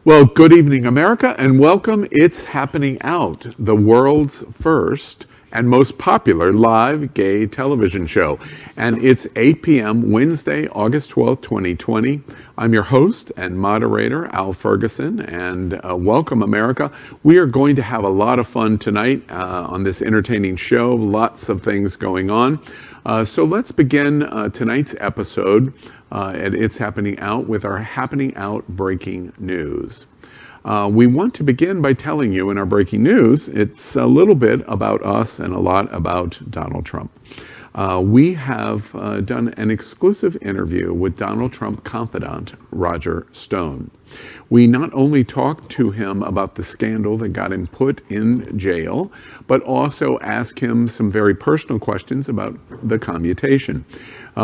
Well, good evening, America, and welcome. It's Happening Out, the world's first and most popular live gay television show. And it's 8 p.m. Wednesday, August 12th, 2020. I'm your host and moderator, Al Ferguson, and welcome, America. We are going to have a lot of fun tonight on this entertaining show, lots of things going on. So let's begin tonight's episode at It's Happening Out with our Happening Out breaking news. We want to begin by telling you in our breaking news, it's a little bit about us and a lot about Donald Trump. We have done an exclusive interview with Donald Trump confidant Roger Stone. We not only talked to him about the scandal that got him put in jail, but also asked him some very personal questions about the commutation.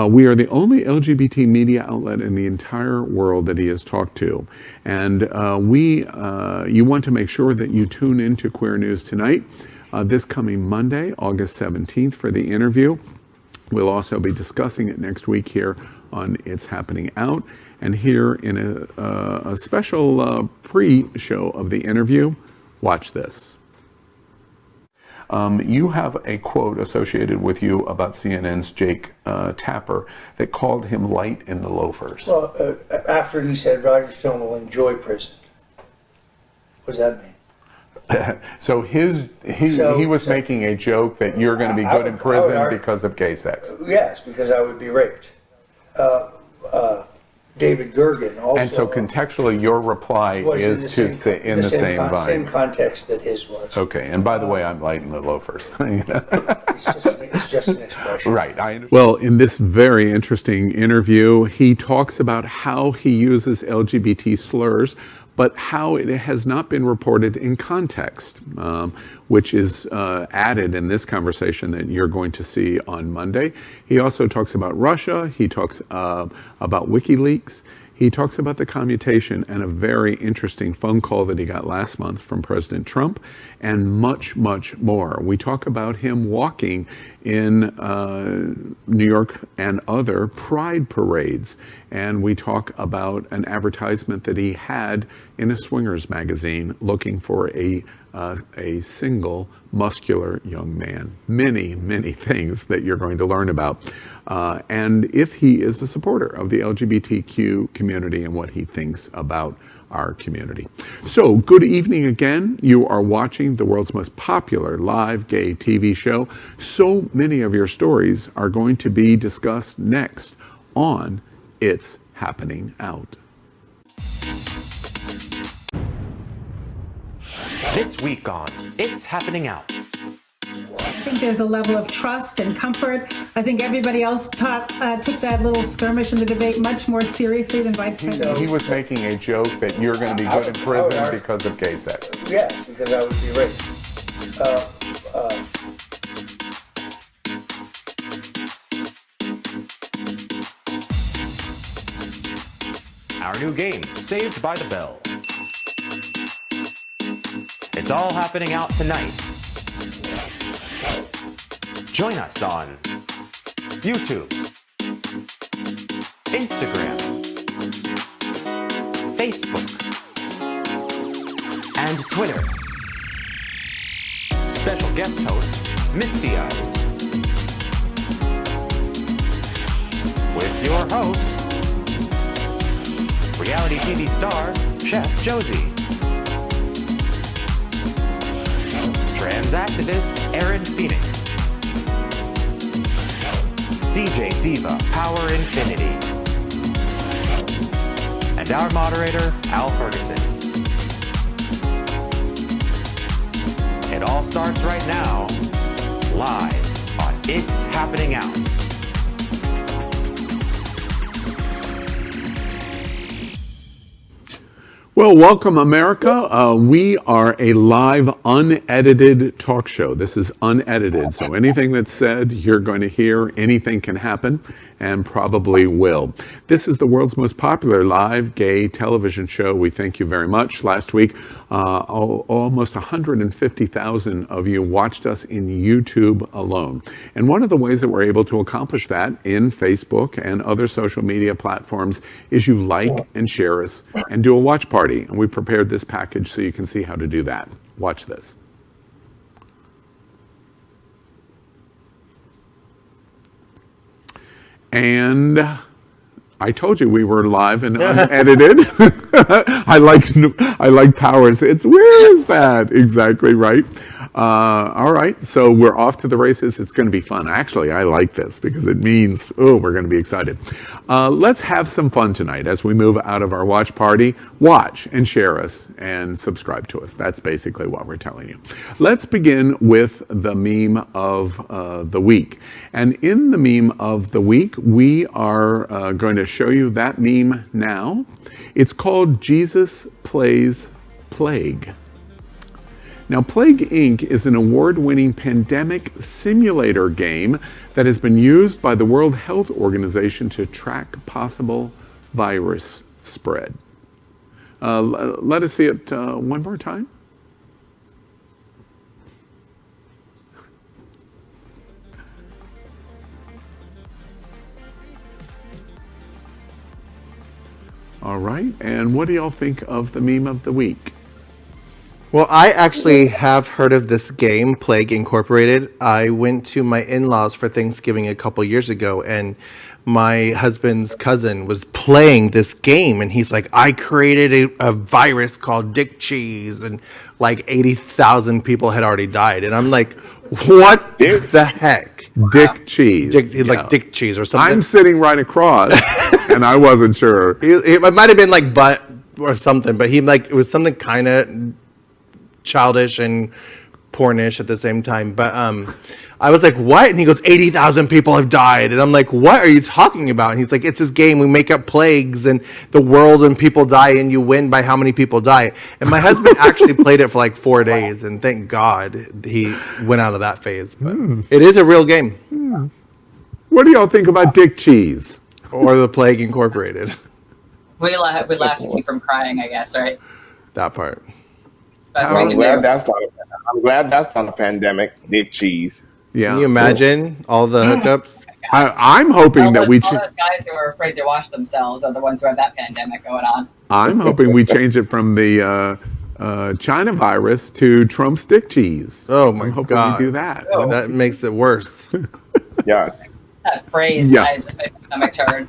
We are the only LGBT media outlet in the entire world that he has talked to. And you want to make sure that you tune into Queer News Tonight this coming Monday, August 17th for the interview. We'll also be discussing it next week here on It's Happening Out. And here in a special pre-show of the interview, watch this. You have a quote associated with you about CNN's Jake Tapper that called him light in the loafers. Well, after he said Roger Stone will enjoy prison. What does that mean? So he was making a joke that you're going to be good in prison because of gay sex. Yes, because I would be raped. David Gergen also. And so contextually, your reply is in the same vibe. Same context that his was. Okay, and by the way, I'm light in the loafers. It's just an expression. Right, I understand. Well, in this very interesting interview, he talks about how he uses LGBT slurs, but how it has not been reported in context, which is added in this conversation that you're going to see on Monday. He also talks about Russia. He talks about WikiLeaks. He talks about the commutation and a very interesting phone call that he got last month from President Trump, and much, much more. We talk about him walking in New York and other pride parades, and we talk about an advertisement that he had in a swingers magazine looking for a single, muscular young man. Many, many things that you're going to learn about. And if he is a supporter of the LGBTQ community and what he thinks about our community. So, good evening again. You are watching the world's most popular live gay TV show. So many of your stories are going to be discussed next on It's Happening Out. This week on It's Happening Out. I think there's a level of trust and comfort. I think everybody else took that little skirmish in the debate much more seriously than Vice President. He was making a joke that you're going to be good in prison because of gay sex. Yes, because I would be raped. Our new game, Saved by the Bell. It's all happening out tonight. Join us on YouTube, Instagram, Facebook, and Twitter. Special guest host, Misty Eyes. With your host, reality TV star, Chef Josie. Trans activist, Aaron Phoenix. DJ Diva Power Infiniti. And our moderator, Al Ferguson. It all starts right now, live on It's Happening Out. Well, welcome, America. We are a live, unedited talk show. This is unedited, so anything that's said, you're going to hear. Anything can happen, and probably will. This is the world's most popular live gay television show. We thank you very much. Last week, almost 150,000 of you watched us in YouTube alone. And one of the ways that we're able to accomplish that in Facebook and other social media platforms is you like and share us and do a watch party. party. And we prepared this package so you can see how to do that. Watch this. And I told you we were live and unedited. I like powers. It's where is that? Exactly right. All right, so we're off to the races. It's going to be fun. Actually, I like this because it means, we're going to be excited. Let's have some fun tonight as we move out of our watch party. Watch and share us and subscribe to us. That's basically what we're telling you. Let's begin with the meme of the week. And in the meme of the week, we are going to show you that meme now. It's called Jesus Plays Plague. Now, Plague Inc. is an award-winning pandemic simulator game that has been used by the World Health Organization to track possible virus spread. Let us see it one more time. All right, and what do y'all think of the meme of the week? Well, I actually have heard of this game, Plague Incorporated. I went to my in-laws for Thanksgiving a couple years ago, and my husband's cousin was playing this game, and he's like, I created a virus called Dick Cheese, and like 80,000 people had already died. And I'm like, what the heck? Dick Cheese. Like Dick Cheese or something. I'm sitting right across, and I wasn't sure. It might have been like butt or something, but it was something kind of childish and pornish at the same time. But I was like, what? And he goes, 80,000 people have died. And I'm like, what are you talking about? And he's like, it's this game. We make up plagues and the world and people die and you win by how many people die. And my husband actually played it for like 4 days. And thank God he went out of that phase. But it is a real game. What do y'all think about Dick Cheese? Or the Plague Incorporated. We laughed to keep from crying, I guess, right? That part. I'm glad that's not a pandemic. Dick Cheese. Yeah. Can you imagine all the hookups? I'm hoping that we... all those guys who are afraid to wash themselves are the ones who have that pandemic going on. I'm hoping we change it from the China virus to Trump's Dick Cheese. Oh my I'm hoping God. we do that. Oh. That makes it worse. Yeah. That phrase, I just made my stomach turn.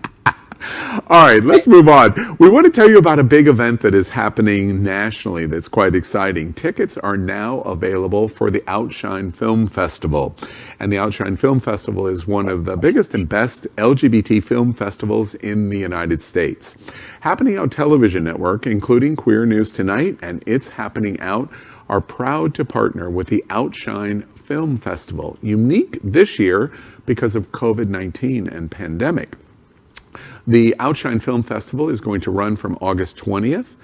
All right, let's move on. We want to tell you about a big event that is happening nationally that's quite exciting. Tickets are now available for the Outshine Film Festival. And the Outshine Film Festival is one of the biggest and best LGBT film festivals in the United States. Happening Out Television Network, including Queer News Tonight and It's Happening Out, are proud to partner with the Outshine Film Festival, unique this year because of COVID-19 and pandemic. The Outshine Film Festival is going to run from August 20th,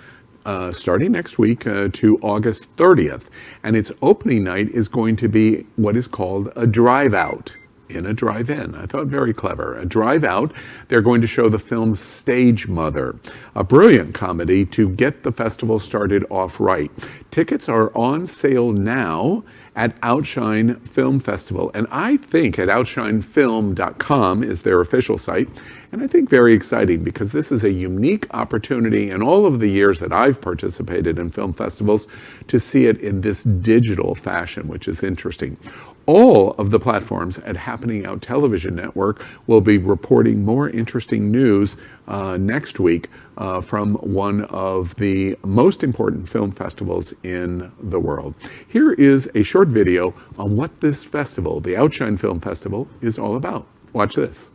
starting next week, to August 30th. And its opening night is going to be what is called a drive-out in a drive-in. I thought very clever. A drive-out, they're going to show the film Stage Mother, a brilliant comedy to get the festival started off right. Tickets are on sale now at Outshine Film Festival. And I think at outshinefilm.com is their official site. And I think very exciting because this is a unique opportunity in all of the years that I've participated in film festivals to see it in this digital fashion, which is interesting. All of the platforms at Happening Out Television Network will be reporting more interesting news next week from one of the most important film festivals in the world. Here is a short video on what this festival, the Outshine Film Festival, is all about. Watch this.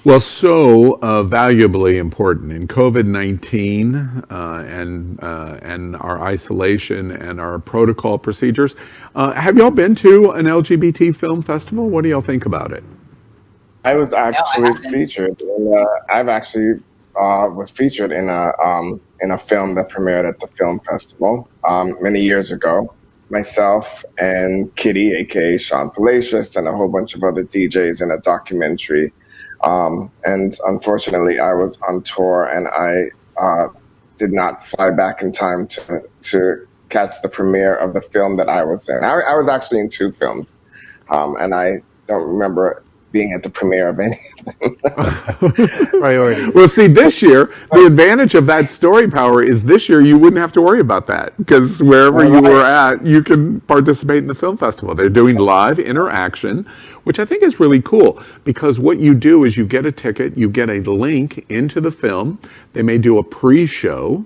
Well, so valuably important in COVID-19 and our isolation and our protocol procedures. Have y'all been to an LGBT film festival? What do y'all think about it? I was actually featured. And, I've actually was featured in a film that premiered at the film festival many years ago. Myself and Kitty, aka Sean Palacios, and a whole bunch of other DJs in a documentary. And unfortunately, I was on tour, and I did not fly back in time to catch the premiere of the film that I was in. I was actually in 2 films, and I don't remember being at the premiere of any of them. Priority. Well, see, this year, the advantage of that story power is this year you wouldn't have to worry about that because wherever you were at, you can participate in the film festival. They're doing live interaction, which I think is really cool because what you do is you get a ticket, you get a link into the film. They may do a pre-show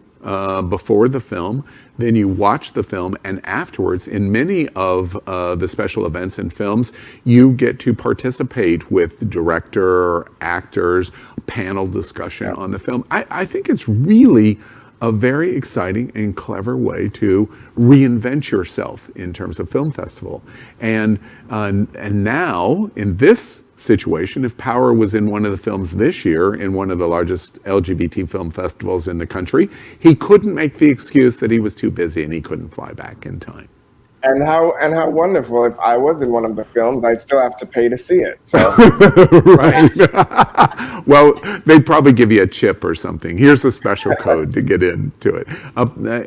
before the film. Then you watch the film, and afterwards, in many of the special events and films, you get to participate with director, actors, panel discussion on the film. I think it's really a very exciting and clever way to reinvent yourself in terms of film festival. And now, in this situation, if Power was in one of the films this year in one of the largest LGBT film festivals in the country, he couldn't make the excuse that he was too busy and he couldn't fly back in time. And how wonderful! If I was in one of the films, I'd still have to pay to see it. So. Right. Well, they'd probably give you a chip or something. Here's a special code to get into it.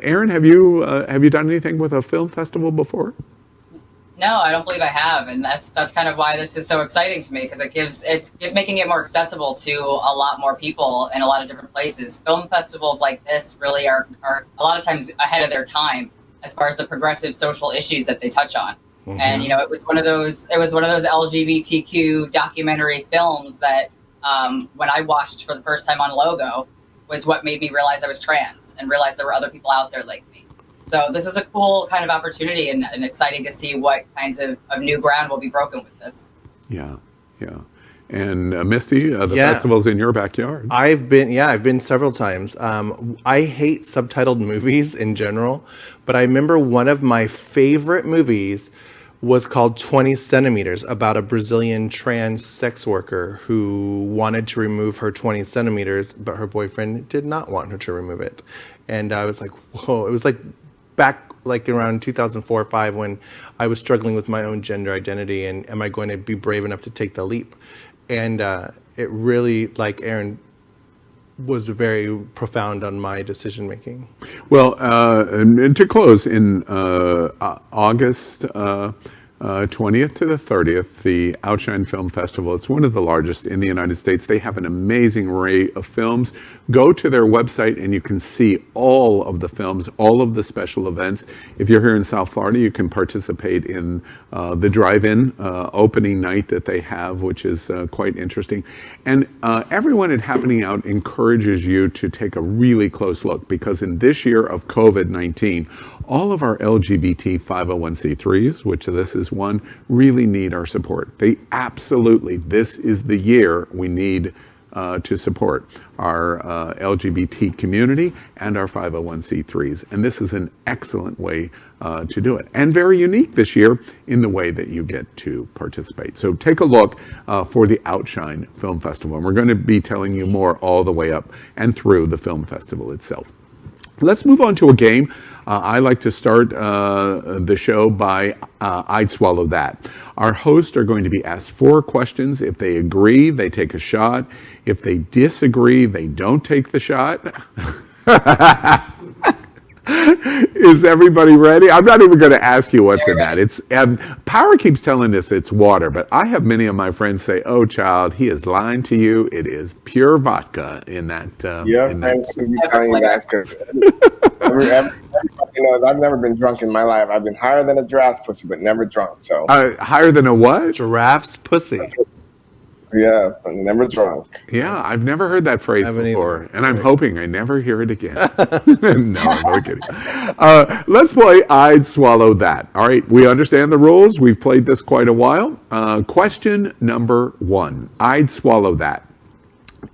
Aaron, have you done anything with a film festival before? No, I don't believe I have, and that's kind of why this is so exciting to me because it's making it more accessible to a lot more people in a lot of different places. Film festivals like this really are a lot of times ahead of their time as far as the progressive social issues that they touch on. Mm-hmm. And it was one of those LGBTQ documentary films that when I watched for the first time on Logo was what made me realize I was trans and realize there were other people out there like me. So this is a cool kind of opportunity and exciting to see what kinds of new ground will be broken with this. Yeah. And Misty, the festival's in your backyard. I've been several times. I hate subtitled movies in general, but I remember one of my favorite movies was called 20 Centimeters, about a Brazilian trans sex worker who wanted to remove her 20 centimeters, but her boyfriend did not want her to remove it. And I was like, whoa, it was like back like around 2004 or 5 when I was struggling with my own gender identity and am I going to be brave enough to take the leap? And it really, like Aaron, was very profound on my decision making. Well, and to close, in August 20th to the 30th, the Outshine Film Festival, it's one of the largest in the United States. They have an amazing array of films. Go to their website and you can see all of the films, all of the special events. If you're here in South Florida, you can participate in the drive-in opening night that they have, which is quite interesting. And everyone at Happening Out encourages you to take a really close look because in this year of COVID-19, all of our LGBT 501c3s, which this is one, really need our support. They absolutely, this is the year we need to support our LGBT community and our 501c3s. And this is an excellent way to do it. And very unique this year in the way that you get to participate. So take a look for the Outshine Film Festival. And we're going to be telling you more all the way up and through the film festival itself. Let's move on to a game. I like to start the show by I'd Swallow That. Our hosts are going to be asked 4 questions. If they agree, they take a shot. If they disagree, they don't take the shot. Is everybody ready? I'm not even going to ask you what's in that. It's Power keeps telling us it's water, but I have many of my friends say, "Oh, child, he is lying to you. It is pure vodka in that." Thanks for telling me that because I've never been drunk in my life. I've been higher than a giraffe's pussy, but never drunk. So higher than a what? Giraffe's pussy. Yeah, but never drunk. Yeah, I've never heard that phrase before, and I'm hoping I never hear it again. No, I'm not kidding. Let's play I'd Swallow That. All right, we understand the rules. We've played this quite a while. Question number 1. I'd swallow that.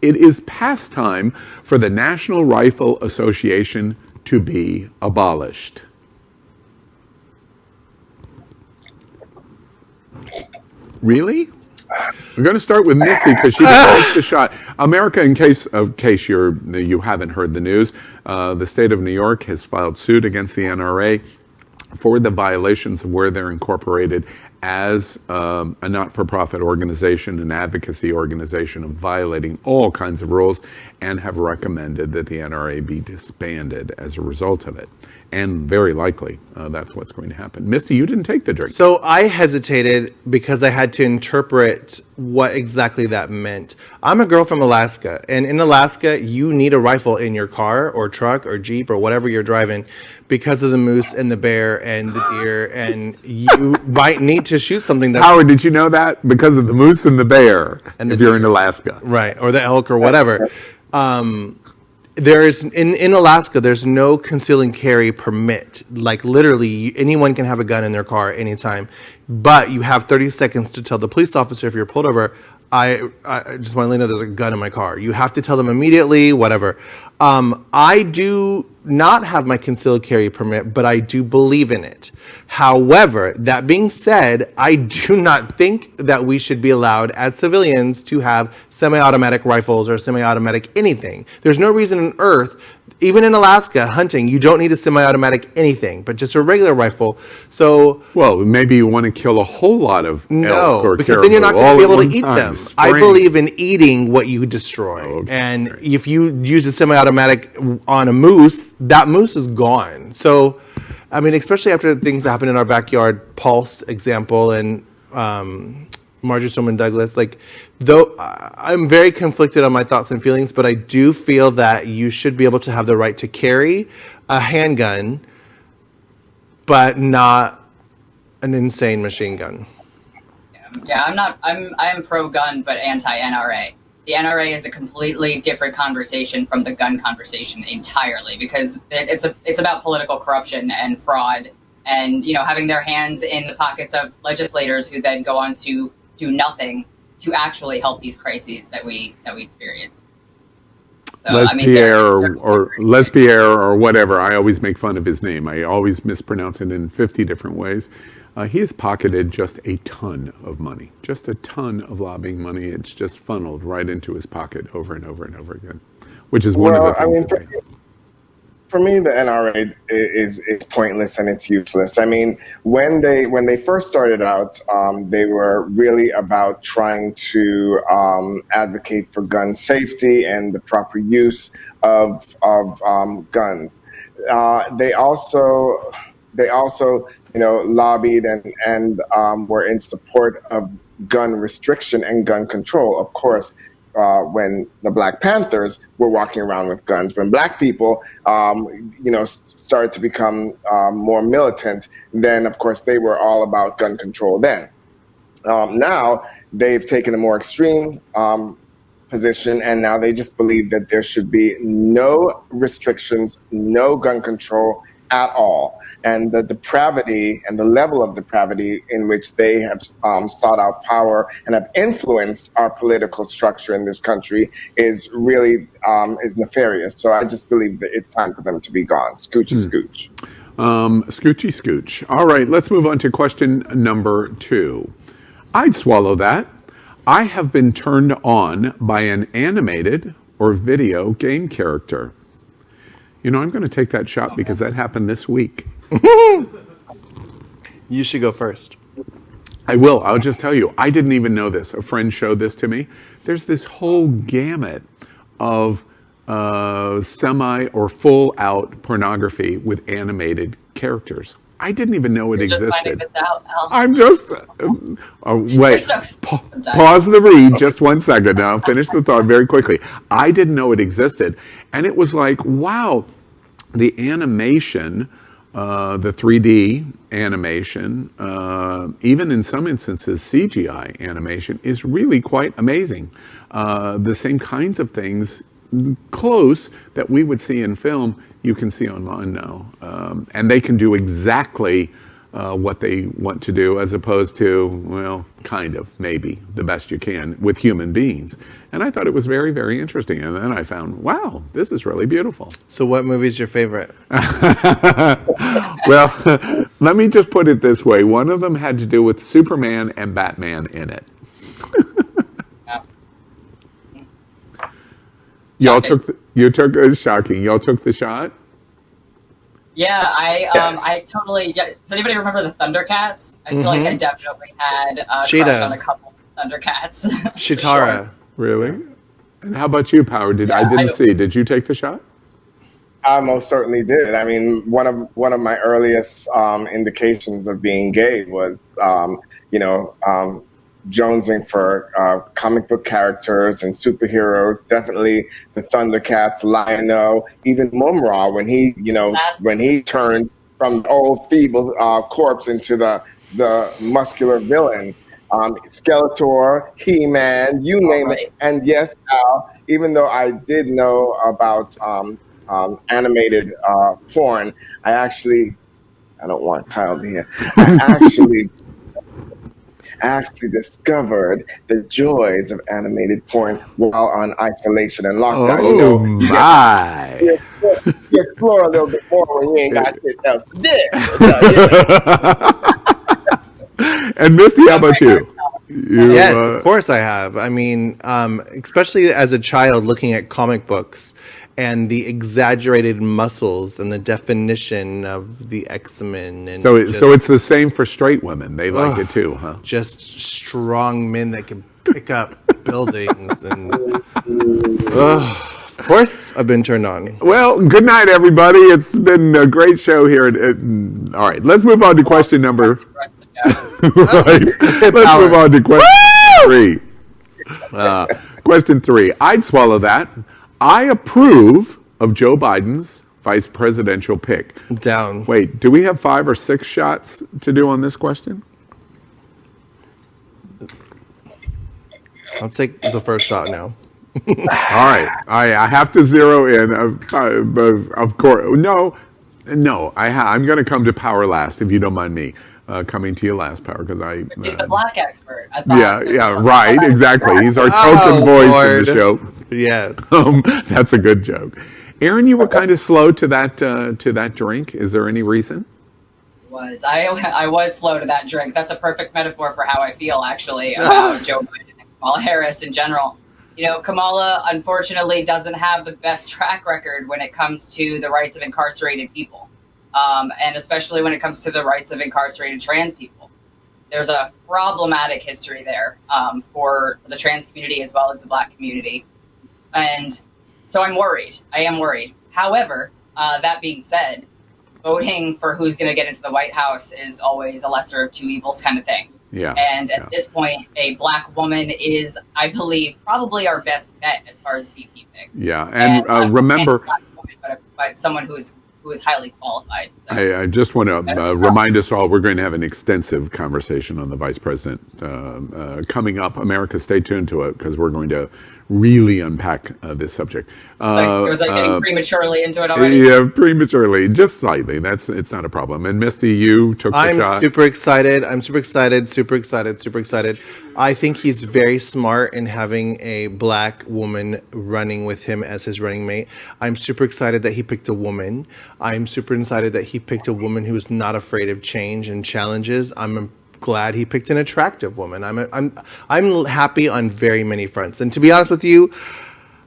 It is past time for the National Rifle Association to be abolished. Really? We're going to start with Misty because she takes the shot. America, in case you haven't heard the news, the state of New York has filed suit against the NRA for the violations of where they're incorporated as a not-for-profit organization, an advocacy organization, of violating all kinds of rules, and have recommended that the NRA be disbanded as a result of it. And very likely, that's what's going to happen. Misty, you didn't take the drink. So I hesitated because I had to interpret what exactly that meant. I'm a girl from Alaska, and in Alaska, you need a rifle in your car or truck or Jeep or whatever you're driving because of the moose and the bear and the deer, and you might need to shoot something that's... Howard, did you know that? Because of the moose and the bear, And if you're in Alaska. Right, or the elk or whatever. There's in Alaska, there's no conceal and carry permit. Like literally, anyone can have a gun in their car anytime, but you have 30 seconds to tell the police officer if you're pulled over. I just want to let you know there's a gun in my car. You have to tell them immediately, whatever. I do not have my concealed carry permit, but I do believe in it. However, that being said, I do not think that we should be allowed as civilians to have semi-automatic rifles or semi-automatic anything. There's no reason on earth, even in Alaska hunting, you don't need a semi-automatic anything, but just a regular rifle. So, well, maybe you want to kill a whole lot of elk or because then you're not going to be able to eat them. Spring. I believe in eating what you destroy. Okay. And if you use a semi-automatic on a moose, that moose is gone. So, I mean, especially after things that happen in our backyard, Pulse example, and Marjorie Stoneman Douglas, like, though I'm very conflicted on my thoughts and feelings, but I do feel that you should be able to have the right to carry a handgun, but not an insane machine gun. Yeah, I am pro-gun, but anti-NRA. The NRA is a completely different conversation from the gun conversation entirely, because it's about political corruption and fraud, and having their hands in the pockets of legislators who then go on to do nothing to actually help these crises that we experience. So, Lespierre or whatever. I always make fun of his name. I always mispronounce it in 50 different ways. He has pocketed just a ton of money, just a ton of lobbying money. It's just funneled right into his pocket over and over and over again, which is one of the things. For me, the NRA is pointless and it's useless. I mean, when they first started out, they were really about trying to advocate for gun safety and the proper use of guns. They also lobbied and were in support of gun restriction and gun control. Of course, when the Black Panthers were walking around with guns, when Black people, started to become more militant, then of course they were all about gun control then. Now they've taken a more extreme position, and now they just believe that there should be no restrictions, no gun control at all. And the depravity and the level of depravity in which they have sought out power and have influenced our political structure in this country is really is nefarious. So I just believe that it's time for them to be gone. Scoochy scooch. Scoochy scooch. All right, let's move on to question number 2. I'd swallow that. I have been turned on by an animated or video game character. I'm going to take that shot because that happened this week. You should go first. I will. I'll just tell you. I didn't even know this. A friend showed this to me. There's this whole gamut of semi or full out pornography with animated characters. I didn't even know it existed. Just finding this out, Al. I'm just... wait. Pause the read just 1 second. Now, finish the thought very quickly. I didn't know it existed. And it was like, wow, the animation, the 3D animation, even in some instances CGI animation, is really quite amazing. The same kinds of things close that we would see in film, you can see online now. And they can do exactly what they want to do, as opposed to, well, kind of, maybe, the best you can with human beings. And I thought it was very, very interesting. And then I found, wow, this is really beautiful. So what movie is your favorite? Well, let me just put it this way. One of them had to do with Superman and Batman in it. Y'all Shocking. shocking. Y'all took the shot? Yeah, Yes. I totally. Yeah. Does anybody remember the Thundercats? I feel like I definitely had a crush Cheetah. on a couple of Thundercats. Shitara. Really? And how about you, Power? I I didn't don't- see. Did you take the shot? I most certainly did. I mean, one of my earliest indications of being gay was, jonesing for comic book characters and superheroes. Definitely the Thundercats, Lion-O, even Mural when he turned from the old feeble corpse into the muscular villain. Skeletor, He-Man, you name it. And yes, Al, even though I did know about animated porn, I don't want Kyle to hear. I actually discovered the joys of animated porn while on isolation and lockdown. Oh, my. You explore a little bit more when you ain't got shit else to do. And Misty, how about you? Yes, of course I have. I mean, especially as a child looking at comic books and the exaggerated muscles and the definition of the X-Men. And So it's the same for straight women. They like it too, huh? just strong men that can pick up buildings. And of course I've been turned on. Well, good night, everybody. It's been a great show here. All right, let's move on to question number. Right. Let's move on to question 3. Question 3. I'd swallow that. I approve of Joe Biden's vice presidential pick. Down. Wait, do we have 5 or 6 shots to do on this question? I'll take the first shot now. All right. I have to zero in. Of course. No. I'm going to come to Power last, if you don't mind me coming to you last, Power, because I. He's the black expert. I thought Right, exactly. He's our token voice Lord. in the show. Yes. That's a good joke. Aaron, you were kind of slow to that drink. Is there any reason? I was slow to that drink. That's a perfect metaphor for how I feel, actually, about Joe Biden and Kamala Harris in general. You know, Kamala, unfortunately, doesn't have the best track record when it comes to the rights of incarcerated people, and especially when it comes to the rights of incarcerated trans people. There's a problematic history there for the trans community as well as the black community. And so I'm worried. I am worried. However, that being said, voting for who's going to get into the White House is always a lesser of two evils kind of thing. Yeah. And at this point, a black woman is, I believe, probably our best bet as far as a VP pick. Yeah, and remember, black woman, but someone who is highly qualified. So. I just want to remind us all, we're going to have an extensive conversation on the vice president coming up. America, stay tuned to it, because we're going to really unpack this subject. It was like getting prematurely into it already. Yeah, prematurely, just slightly. It's not a problem. And Misty, you took the shot. I'm super excited. I think he's very smart in having a black woman running with him as his running mate. I'm super excited that he picked a woman. I'm super excited that he picked a woman who is not afraid of change and challenges. I'm glad he picked an attractive woman. I'm happy on very many fronts. And to be honest with you,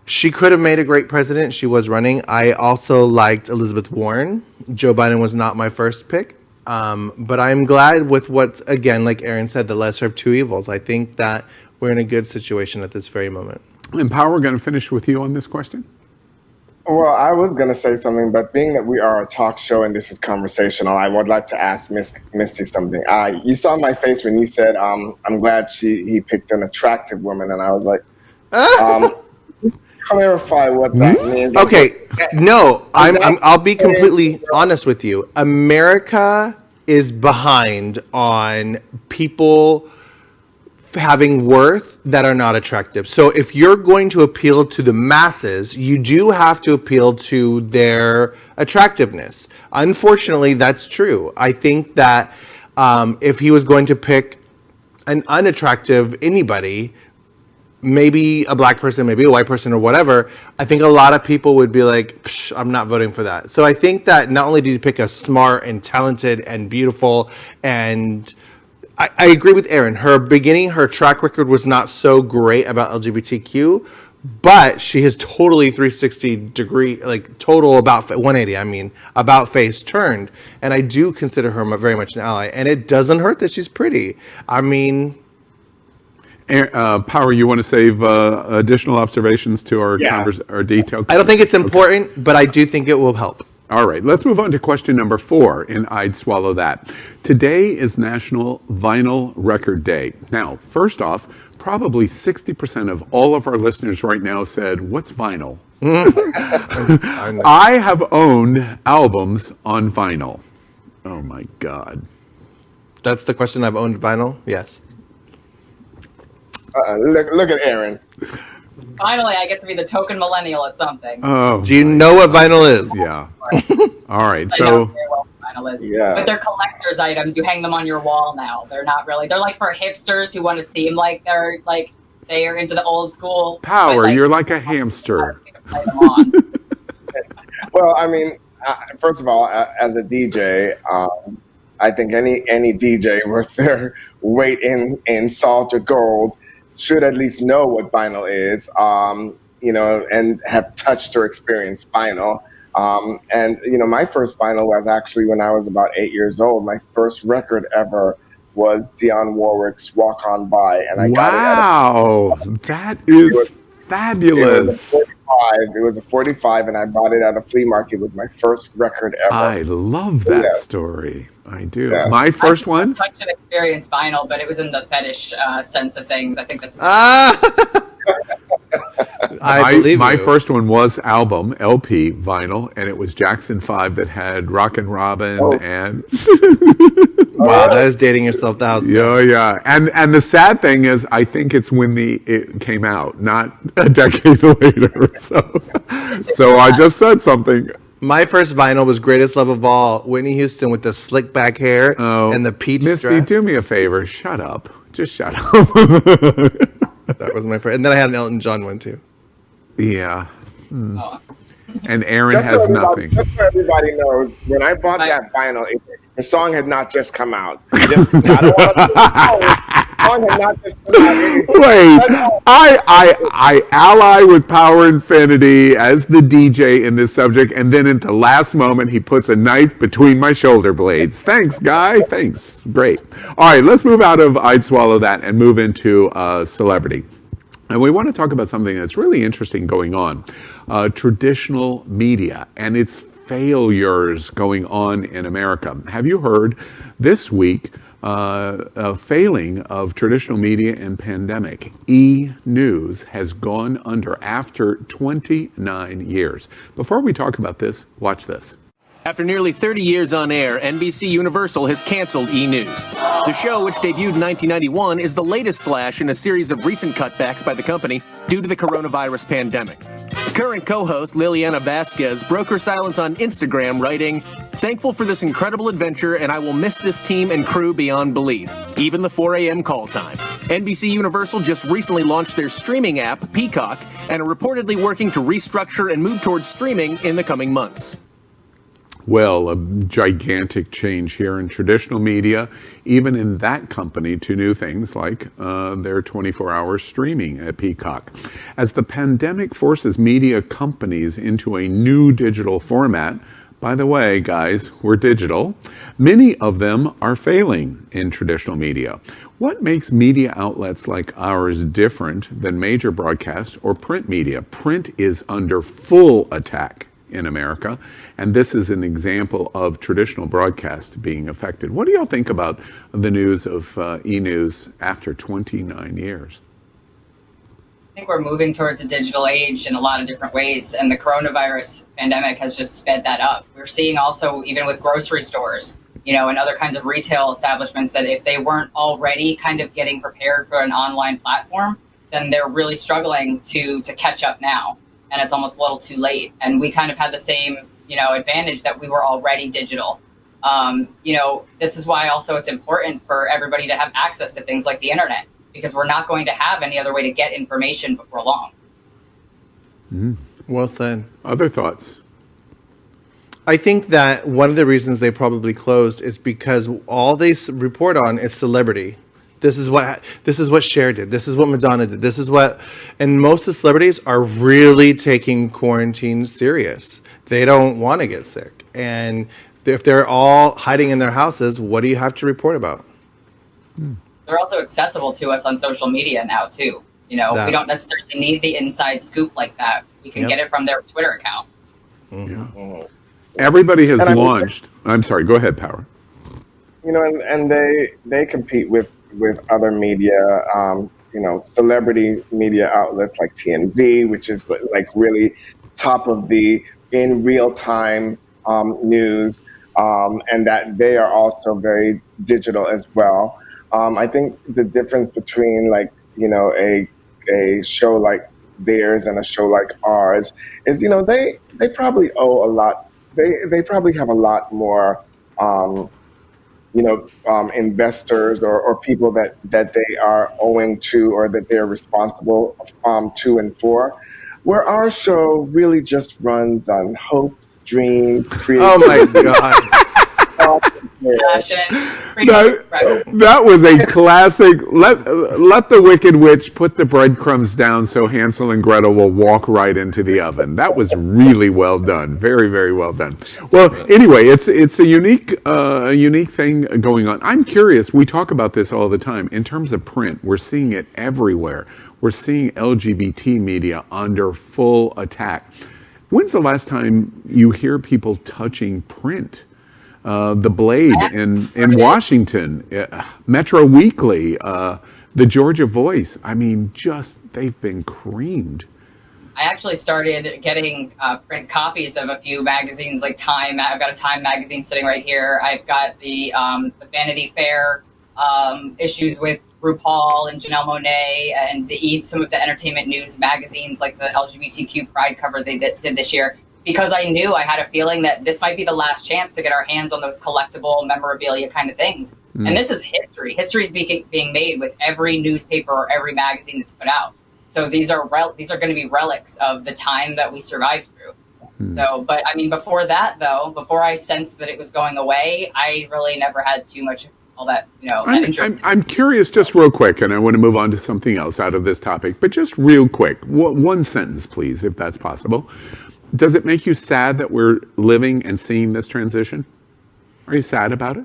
she could have made a great president. She was running. I also liked Elizabeth Warren. Joe Biden was not my first pick. But I'm glad with what, again, like Aaron said, the lesser of two evils. I think that we're in a good situation at this very moment. And Power, we're going to finish with you on this question. Well, I was going to say something, but being that we are a talk show and this is conversational, I would like to ask Misty something. You saw my face when you said, I'm glad he picked an attractive woman, and I was like, clarify what that means. Okay, no, I'll be completely honest with you. America is behind on people having worth that are not attractive. So if you're going to appeal to the masses, you do have to appeal to their attractiveness. Unfortunately, that's true. I think that if he was going to pick an unattractive anybody, maybe a black person, maybe a white person or whatever, I think a lot of people would be like, I'm not voting for that. So I think that not only did he pick a smart and talented and beautiful, and I agree with Aaron. Her track record was not so great about LGBTQ, but she has totally 360 degree, like total about 180. I mean, about face turned, and I do consider her very much an ally. And it doesn't hurt that she's pretty. I mean, Power, you want to save additional observations to our our detailed? I don't think it's important, but I do think it will help. All right, let's move on to question number 4 in I'd Swallow That. Today is National Vinyl Record Day. Now, first off, probably 60% of all of our listeners right now said, what's vinyl? I have owned albums on vinyl. Oh my God. That's the question. I've owned vinyl? Yes. Look at Aaron. Finally, I get to be the token millennial at something. Oh, do you know what vinyl is? Yeah. All right. I So, know very well what vinyl is. Yeah. But they're collector's items. You hang them on your wall now. They're not really. They're like for hipsters who want to seem like they are into the old school. Power, but, you're like a hamster. play them on. Well, I mean, first of all, as a DJ, I think any DJ worth their weight in salt or gold should at least know what vinyl is, and have touched or experienced vinyl. And my first vinyl was actually when I was about 8 years old. My first record ever was Dionne Warwick's "Walk On By," and I got it. That is fabulous. It was a 45, and I bought it at a flea market with my first record ever. I love that story. I do. Yes. My first one. I touched and experienced vinyl, but it was in the fetish sense of things. I think that's. I believe my you. first one was album, LP, vinyl, and it was Jackson 5 that had Rockin' Robin and... Wow, that is dating yourself thousands. Yeah. And the sad thing is, I think it's when it came out, not a decade later. So I just said something. My first vinyl was Greatest Love of All, Whitney Houston with the slick back hair and the peach Misty, dress. do me a favor. Shut up. Just shut up. That was my first. And then I had an Elton John one, too. Yeah. Oh. And Aaron has nothing. Just so everybody knows, when I bought that vinyl, the song had not just come out. I don't want to the song had not just come out. Wait, I ally with Power Infiniti as the DJ in this subject, and then at the last moment, he puts a knife between my shoulder blades. Thanks, guy. Thanks. Great. All right, let's move out of I'd Swallow That and move into celebrity. And we want to talk about something that's really interesting going on. Traditional media and its failures going on in America. Have you heard this week a failing of traditional media and pandemic? E! News has gone under after 29 years. Before we talk about this, watch this. After nearly 30 years on air, NBC Universal has canceled E! News. The show, which debuted in 1991, is the latest slash in a series of recent cutbacks by the company due to the coronavirus pandemic. Current co-host Liliana Vasquez broke her silence on Instagram, writing, "Thankful for this incredible adventure, and I will miss this team and crew beyond belief, even the 4 a.m. call time." NBC Universal just recently launched their streaming app, Peacock, and are reportedly working to restructure and move towards streaming in the coming months. Well, a gigantic change here in traditional media, even in that company, to new things like their 24-hour streaming at Peacock. As the pandemic forces media companies into a new digital format, by the way, guys, we're digital, many of them are failing in traditional media. What makes media outlets like ours different than major broadcast or print media? Print is under full attack in America, and this is an example of traditional broadcast being affected. What do y'all think about the news of E! News after 29 years? I think we're moving towards a digital age in a lot of different ways, and the coronavirus pandemic has just sped that up. We're seeing also, even with grocery stores, and other kinds of retail establishments, that if they weren't already kind of getting prepared for an online platform, then they're really struggling to catch up now. And it's almost a little too late. And we kind of had the same, advantage that we were already digital. This is why also it's important for everybody to have access to things like the internet, because we're not going to have any other way to get information before long. Well said. Other thoughts? I think that one of the reasons they probably closed is because all they report on is celebrity. This is what Cher did. This is what Madonna did. And most of the celebrities are really taking quarantine serious. They don't want to get sick. And if they're all hiding in their houses, what do you have to report about? They're also accessible to us on social media now too. We don't necessarily need the inside scoop like that. We can get it from their Twitter account. Mm-hmm. Everybody has launched. I'm sorry. Go ahead, Power. And they compete with other media, celebrity media outlets like TMZ, which is like really top of the in real time news, and that they are also very digital as well. I think the difference between a show like theirs and a show like ours is, they probably owe a lot. They probably have a lot more, investors or people that they are owing to or that they're responsible to and for. Where our show really just runs on hopes, dreams, creativity. Oh my God. That was a classic. Let the Wicked Witch put the breadcrumbs down so Hansel and Gretel will walk right into the oven. That was really well done. Very, very well done. Well, anyway, it's a unique thing going on. I'm curious. We talk about this all the time. In terms of print, we're seeing it everywhere. We're seeing LGBT media under full attack. When's the last time you hear people touching print? The Blade in Washington, Metro Weekly, the Georgia Voice. I mean, they've been creamed. I actually started getting print copies of a few magazines like Time. I've got a Time magazine sitting right here. I've got the Vanity Fair issues with RuPaul and Janelle Monáe, and some of the entertainment news magazines like the LGBTQ Pride cover they did this year. Because I knew I had a feeling that this might be the last chance to get our hands on those collectible memorabilia kind of things. And this is history. History is being made with every newspaper or every magazine that's put out. So these are going to be relics of the time that we survived through. So, but I mean, before that, though, before I sensed that it was going away, I really never had too much all that, that interest. I'm curious, just real quick, and I want to move on to something else out of this topic, but just real quick, one sentence, please, if that's possible. Does it make you sad that we're living and seeing this transition? Are you sad about it?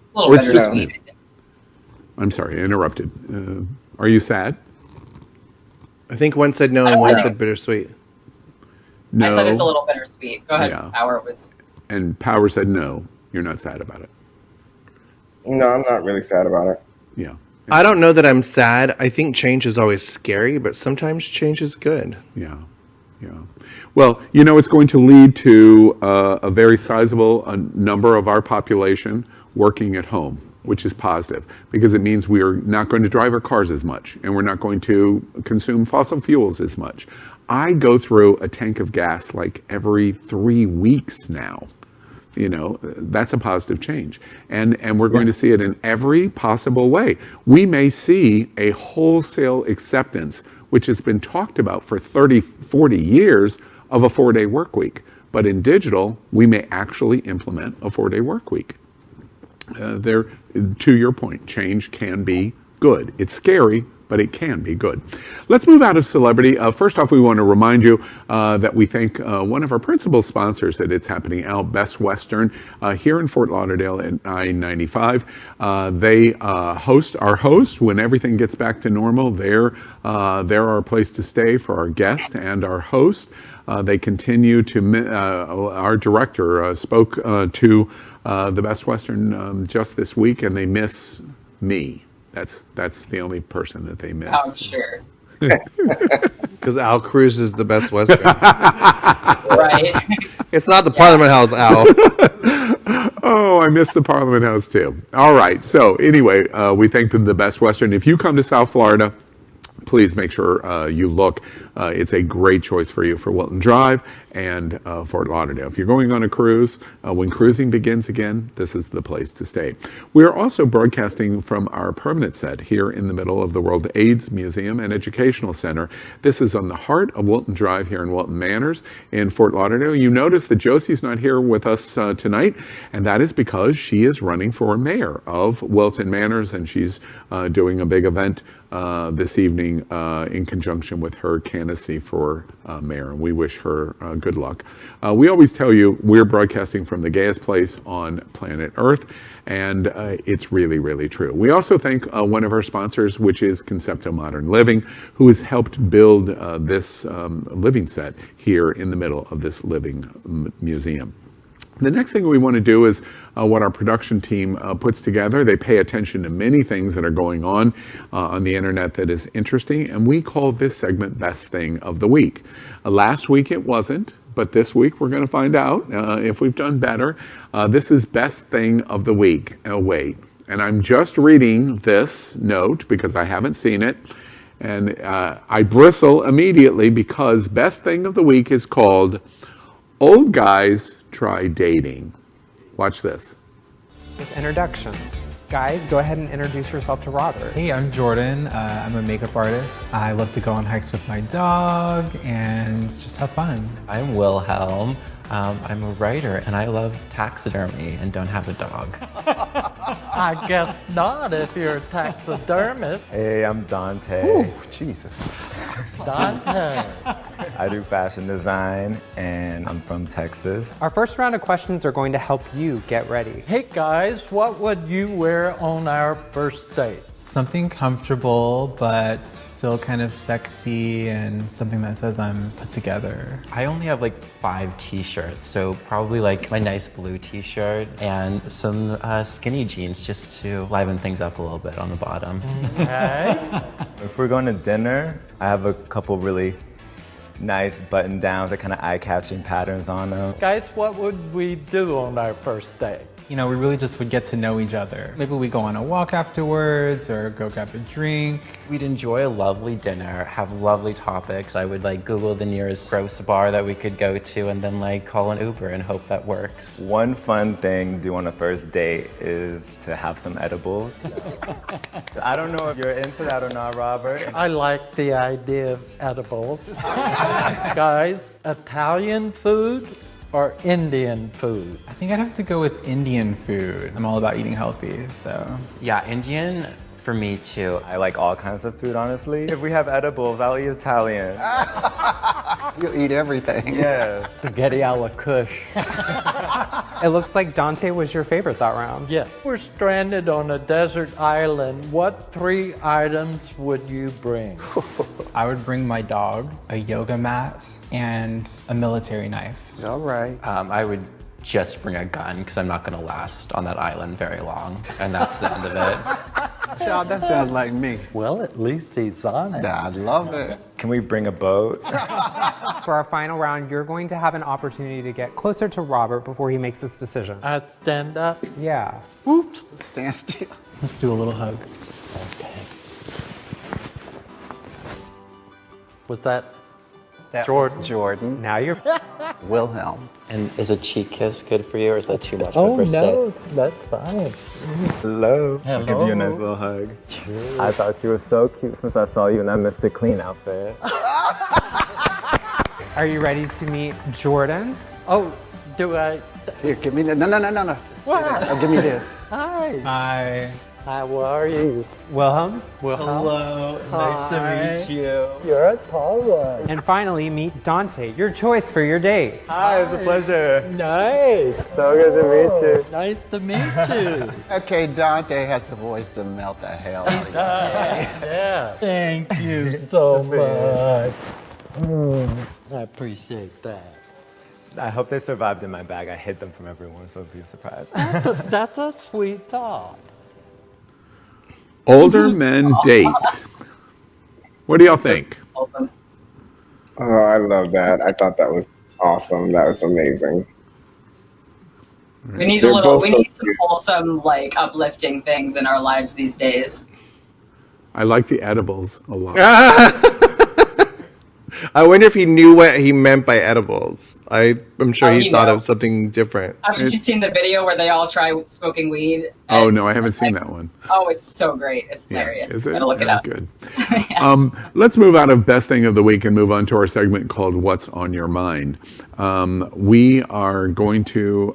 It's a little bittersweet. I'm sorry, I interrupted. Are you sad? I think one said no and one said bittersweet. No. I said it's a little bittersweet. Go ahead, Yeah. Power was. And Power said no, you're not sad about it. No, I'm not really sad about it. Yeah. I don't know that I'm sad. I think change is always scary, but sometimes change is good. Yeah. Well, it's going to lead to a very sizable number of our population working at home, which is positive because it means we are not going to drive our cars as much and we're not going to consume fossil fuels as much. I go through a tank of gas like every 3 weeks now. That's a positive change. And we're going to see it in every possible way. We may see a wholesale acceptance, which has been talked about for 30, 40 years, of a 4-day work week. But in digital, we may actually implement a 4-day work week. To your point, change can be good. It's scary, but it can be good. Let's move out of celebrity. First off, we want to remind you that we thank one of our principal sponsors at It's Happening Out, Best Western, here in Fort Lauderdale at I-95. They host our host when everything gets back to normal. They're our place to stay for our guest and our host. They continue to, our director spoke to the Best Western just this week, and they miss me. That's the only person that they miss. Oh, sure. Because Al Cruz is the Best Western. Right. It's not the Parliament House, Al. Oh, I miss the Parliament House too. All right. So anyway, we thank the Best Western. If you come to South Florida, please make sure you look it's a great choice for you for Wilton Drive and Fort Lauderdale. If you're going on a cruise, when cruising begins again, this is the place to stay. We are also broadcasting from our permanent set here in the middle of the World AIDS Museum and Educational Center. This is on the heart of Wilton Drive here in Wilton Manors in Fort Lauderdale. You notice that Josie's not here with us tonight, and that is because she is running for mayor of Wilton Manors, and she's doing a big event this evening in conjunction with her candidacy for mayor, and we wish her good luck. We always tell you we're broadcasting from the gayest place on planet Earth, and it's really, really true. We also thank one of our sponsors, which is Concepto Modern Living, who has helped build this living set here in the middle of this living museum. The next thing we want to do is what our production team puts together. They pay attention to many things that are going on the internet that is interesting, and we call this segment Best Thing of the Week. Last week it wasn't, but this week we're going to find out if we've done better. This is Best Thing of the Week. Wait, and I'm just reading this note because I haven't seen it, and I bristle immediately because Best Thing of the Week is called Old Guys Try Dating. Watch this. With introductions. Guys, go ahead and introduce yourself to Robert. Hey, I'm Jordan. I'm a makeup artist. I love to go on hikes with my dog and just have fun. I'm Wilhelm. I'm a writer and I love taxidermy and don't have a dog. I guess not if you're a taxidermist. Hey, I'm Dante. Ooh, Jesus. Dante. I do fashion design and I'm from Texas. Our first round of questions are going to help you get ready. Hey guys, what would you wear on our first date? Something comfortable, but still kind of sexy and something that says I'm put together. I only have like 5 t-shirts, so probably like my nice blue t-shirt and some skinny jeans just to liven things up a little bit on the bottom. Okay. If we're going to dinner, I have a couple really nice button downs that kind of eye-catching patterns on them. Guys, what would we do on our first date? You know, we really just would get to know each other. Maybe we go on a walk afterwards or go grab a drink. We'd enjoy a lovely dinner, have lovely topics. I would like Google the nearest gross bar that we could go to and then like call an Uber and hope that works. One fun thing to do on a first date is to have some edibles. I don't know if you're into that or not, Robert. I like the idea of edibles. Guys, Italian food or Indian food? I think I'd have to go with Indian food. I'm all about eating healthy, so. Yeah, Indian for me too. I like all kinds of food, honestly. If we have edibles, I'll eat Italian. You'll eat everything. Yeah. Spaghetti a la Kush. It looks like Dante was your favorite that round. Yes. We're stranded on a desert island. What 3 items would you bring? I would bring my dog, a yoga mat, and a military knife. All right. I would just bring a gun because I'm not going to last on that island very long, and that's the end of it. Child, that sounds like me. Well, at least he's honest. I love it. Can we bring a boat? For our final round, you're going to have an opportunity to get closer to Robert before he makes this decision. I stand up. Yeah. Oops. Stand still. Let's do a little hug. Okay. Was that Jordan? Jordan. Now you're Wilhelm. And is a cheek kiss good for you, or is that too much Oh, for first no, date? that's fine. Hello. Hello. I'll give you a nice little hug. Sure. I thought you were so cute since I saw you in that Mr. Clean outfit. Are you ready to meet Jordan? Oh, do I? Here, give me that. No. What? Oh, give me this. Hi. Hi. How are you? Wilhelm? Hello. Nice to meet you. You're a tall one. And finally, meet Dante, your choice for your date. Hi, it's a pleasure. Nice. So good to meet you. Nice to meet you. Okay, Dante has the voice to melt the hell out of you. Yeah. Thank you so much. I appreciate that. I hope they survived in my bag. I hid them from everyone, so it'd be a surprise. That's a sweet thought. Older men date. What do y'all think? Awesome. Oh, I love that. I thought that was awesome. That was amazing. We need They're both we so need some cute. wholesome, like uplifting things in our lives these days. I like the edibles a lot. I wonder if he knew what he meant by edibles. I'm sure he thought knew. of something different. Haven't you seen the video where they all try smoking weed? Oh, no, I haven't seen that one. Oh, it's so great. It's hilarious. Is it? Gotta look it up. Good. Let's move out of Best Thing of the Week and move on to our segment called What's on Your Mind. We are going to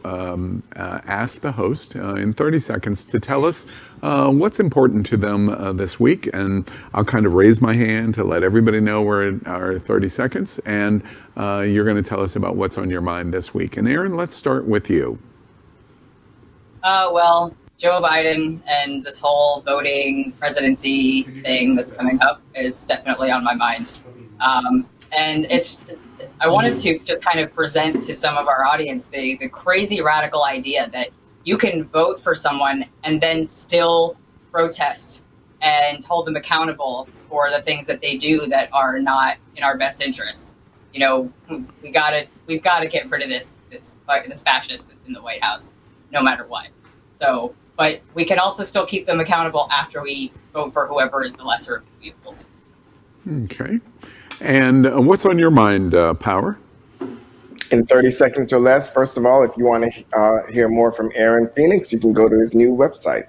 ask the host in 30 seconds to tell us what's important to them this week. And I'll kind of raise my hand to let everybody know we're in our 30 seconds. And you're going to tell us about what's on your mind this week. And Aaron, let's start with you. Well, Joe Biden and this whole voting presidency thing that's coming up is definitely on my mind. And I wanted to just kind of present to some of our audience the crazy radical idea that you can vote for someone and then still protest and hold them accountable for the things that they do that are not in our best interest. You know, we've got to get rid of this fascist that's in the White House, no matter what. So, but we can also still keep them accountable after we vote for whoever is the lesser of the evils. Okay. And what's on your mind, Power? In 30 seconds or less, first of all, if you want to hear more from Aaron Phoenix, you can go to his new website.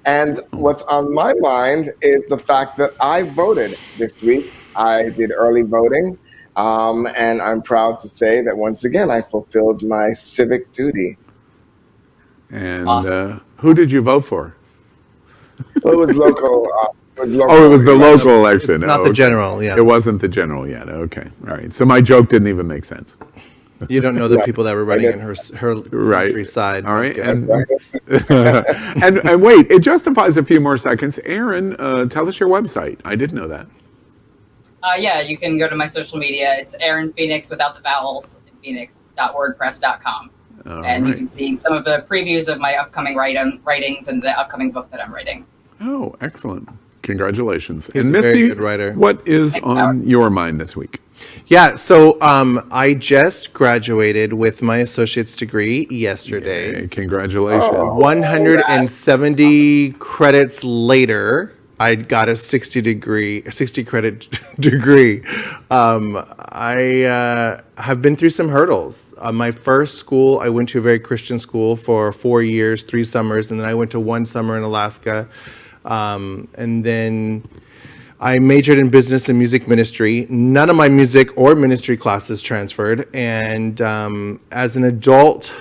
And what's on my mind is the fact that I voted this week. I did early voting, and I'm proud to say that once again, I fulfilled my civic duty. And Awesome. Who did you vote for? Well, it was local. It was the local election. Not the general, yeah. It wasn't the general yet. Okay. All right. So my joke didn't even make sense. You don't know the people that were running in her country side. All right. And wait, it justifies a few more seconds. Aaron, tell us your website. I didn't know that. Yeah, you can go to my social media. It's Aaron Phoenix without the vowels, phoenix.wordpress.com. And you can see some of the previews of my upcoming writings and the upcoming book that I'm writing. Oh, excellent. Congratulations. He's and a very Misty, good writer. What is on your mind this week? Yeah, so I just graduated with my associate's degree yesterday. Yay, congratulations. 170 credits later, I got a 60 credit degree. I have been through some hurdles. My first school, I went to a very Christian school for 4 years, 3 summers, and then I went to 1 summer in Alaska. And then I majored in business and music ministry. None of my music or ministry classes transferred. And as an adult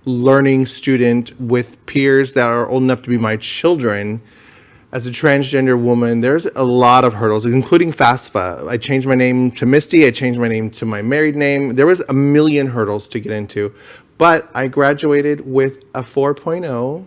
learning student with peers that are old enough to be my children, as a transgender woman, there's a lot of hurdles, including FAFSA. I changed my name to Misty. I changed my name to my married name. There was a million hurdles to get into. But I graduated with a 4.0,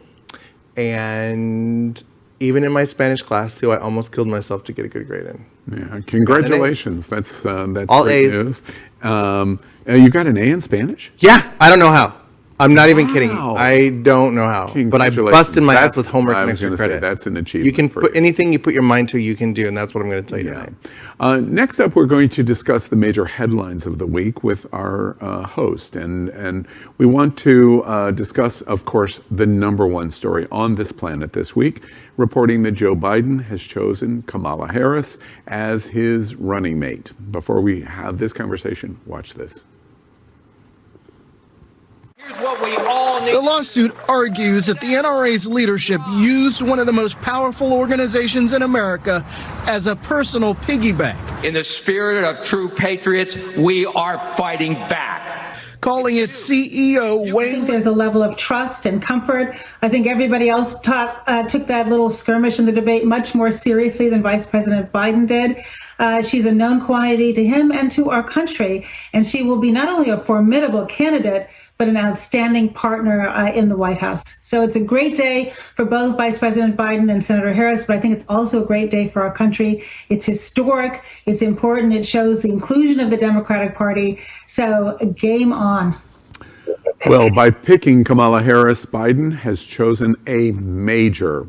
and even in my Spanish class, too, I almost killed myself to get a good grade in. Yeah, congratulations. That's all great A's. news. You got an A in Spanish? Yeah, I don't know how. I'm not even kidding. Wow. I don't know how. But I busted my ass with homework and extra credit. That's an achievement. You can put anything you put your mind to, you can do, and that's what I'm going to tell you tonight. Next up, we're going to discuss the major headlines of the week with our host. And we want to discuss, of course, the number one story on this planet this week, reporting that Joe Biden has chosen Kamala Harris as his running mate. Before we have this conversation, watch this. The lawsuit argues that the NRA's leadership used one of the most powerful organizations in America as a personal piggy bank. In the spirit of true patriots, we are fighting back. Calling its CEO Wayne. I think there's a level of trust and comfort. I think everybody else took that little skirmish in the debate much more seriously than Vice President Biden did. She's a known quantity to him and to our country, and she will be not only a formidable candidate, but an outstanding partner in the White House. So it's a great day for both Vice President Biden and Senator Harris, but I think it's also a great day for our country. It's historic. It's important. It shows the inclusion of the Democratic Party. So game on. Well, by picking Kamala Harris, Biden has chosen a major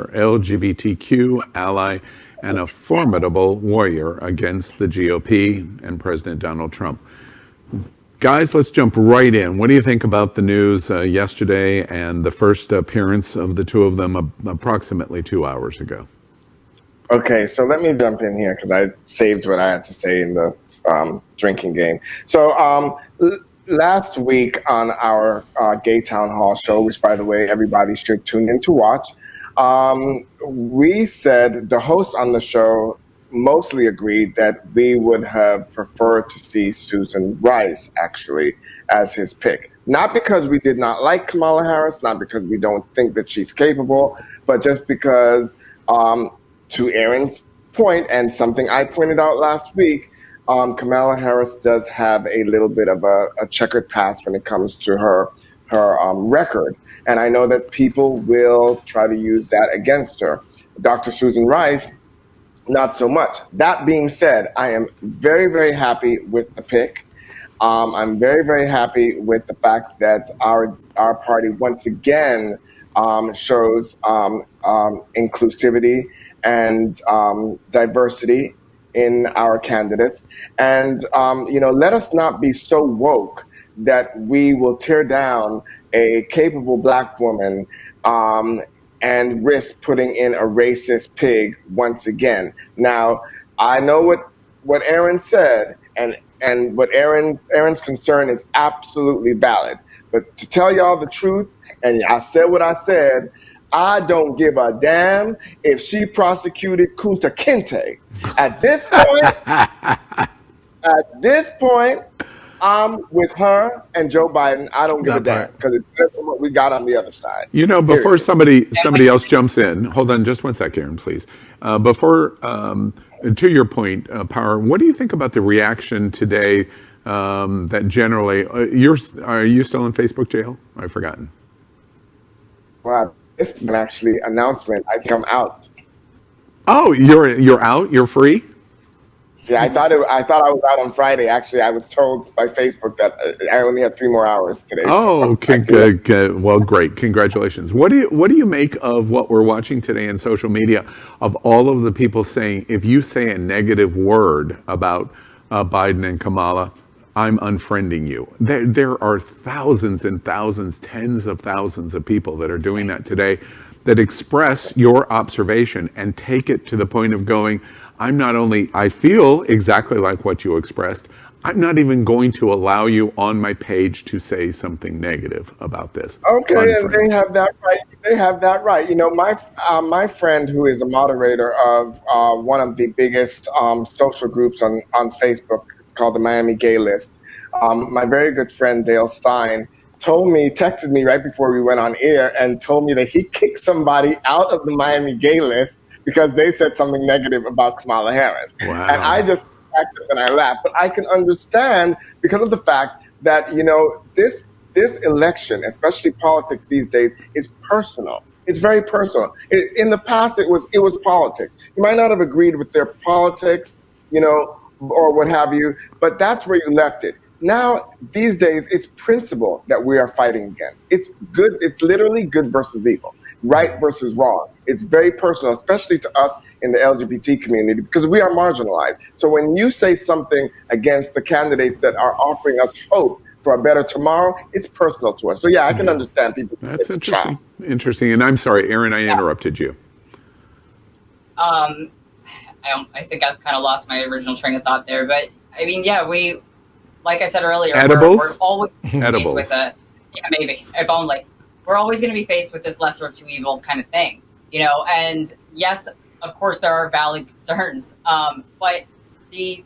LGBTQ ally and a formidable warrior against the GOP and President Donald Trump. Guys, let's jump right in. What do you think about the news yesterday and the first appearance of the two of them approximately 2 hours ago? Okay, so let me jump in here because I saved what I had to say in the drinking game. So last week on our Gay Town Hall show, which, by the way, everybody should tune in to watch, we said the host on the show mostly agreed that we would have preferred to see Susan Rice, actually, as his pick. Not because we did not like Kamala Harris, not because we don't think that she's capable, but just because, to Aaron's point, and something I pointed out last week, Kamala Harris does have a little bit of a checkered past when it comes to her record. And I know that people will try to use that against her. Dr. Susan Rice, not so much. That being said, I am very, very happy with the pick. I'm very, very happy with the fact that our party once again shows inclusivity and diversity in our candidates. And, let us not be so woke that we will tear down a capable Black woman and risk putting in a racist pig once again. Now, I know what Aaron said, and what Aaron's concern is absolutely valid. But to tell y'all the truth, and I said what I said, I don't give a damn if she prosecuted Kunta Kinte. At this point, I'm with her and Joe Biden. I don't give a damn because it's better than what we got on the other side. Before somebody else jumps in, hold on just one second, Aaron, please. To your point, Power, what do you think about the reaction today that generally, are you still in Facebook jail? I've forgotten. Well, it's an actually announcement. I think I'm out. Oh, you're out? You're free? Yeah, I thought I was out on Friday. Actually, I was told by Facebook that I only had 3 more hours today. Oh, okay, good. Well, great. Congratulations. What do you make of what we're watching today in social media of all of the people saying, if you say a negative word about Biden and Kamala, I'm unfriending you? There are thousands and thousands, tens of thousands of people that are doing that today that express your observation and take it to the point of going, I feel exactly like what you expressed. I'm not even going to allow you on my page to say something negative about this. Okay, and they have that right. They have that right. My friend who is a moderator of one of the biggest social groups on Facebook called the Miami Gay List, my very good friend Dale Stein texted me right before we went on air and told me that he kicked somebody out of the Miami Gay List because they said something negative about Kamala Harris. Wow. And I just acted and I laughed. But I can understand because of the fact that, this election, especially politics these days, is personal. It's very personal. In the past, it was politics. You might not have agreed with their politics, or what have you, but that's where you left it. Now, these days, it's principle that we are fighting against. It's good. It's literally good versus evil, right versus wrong. It's very personal, especially to us in the LGBT community, because we are marginalized. So when you say something against the candidates that are offering us hope for a better tomorrow, it's personal to us. So yeah, I can understand people. That's interesting. Interesting. And I'm sorry, Aaron, I interrupted you. I think I've kind of lost my original train of thought there, but I mean, yeah, like I said earlier, we're always faced with maybe, if only. We're always going to be faced with this lesser of two evils kind of thing, and yes, of course, there are valid concerns, but the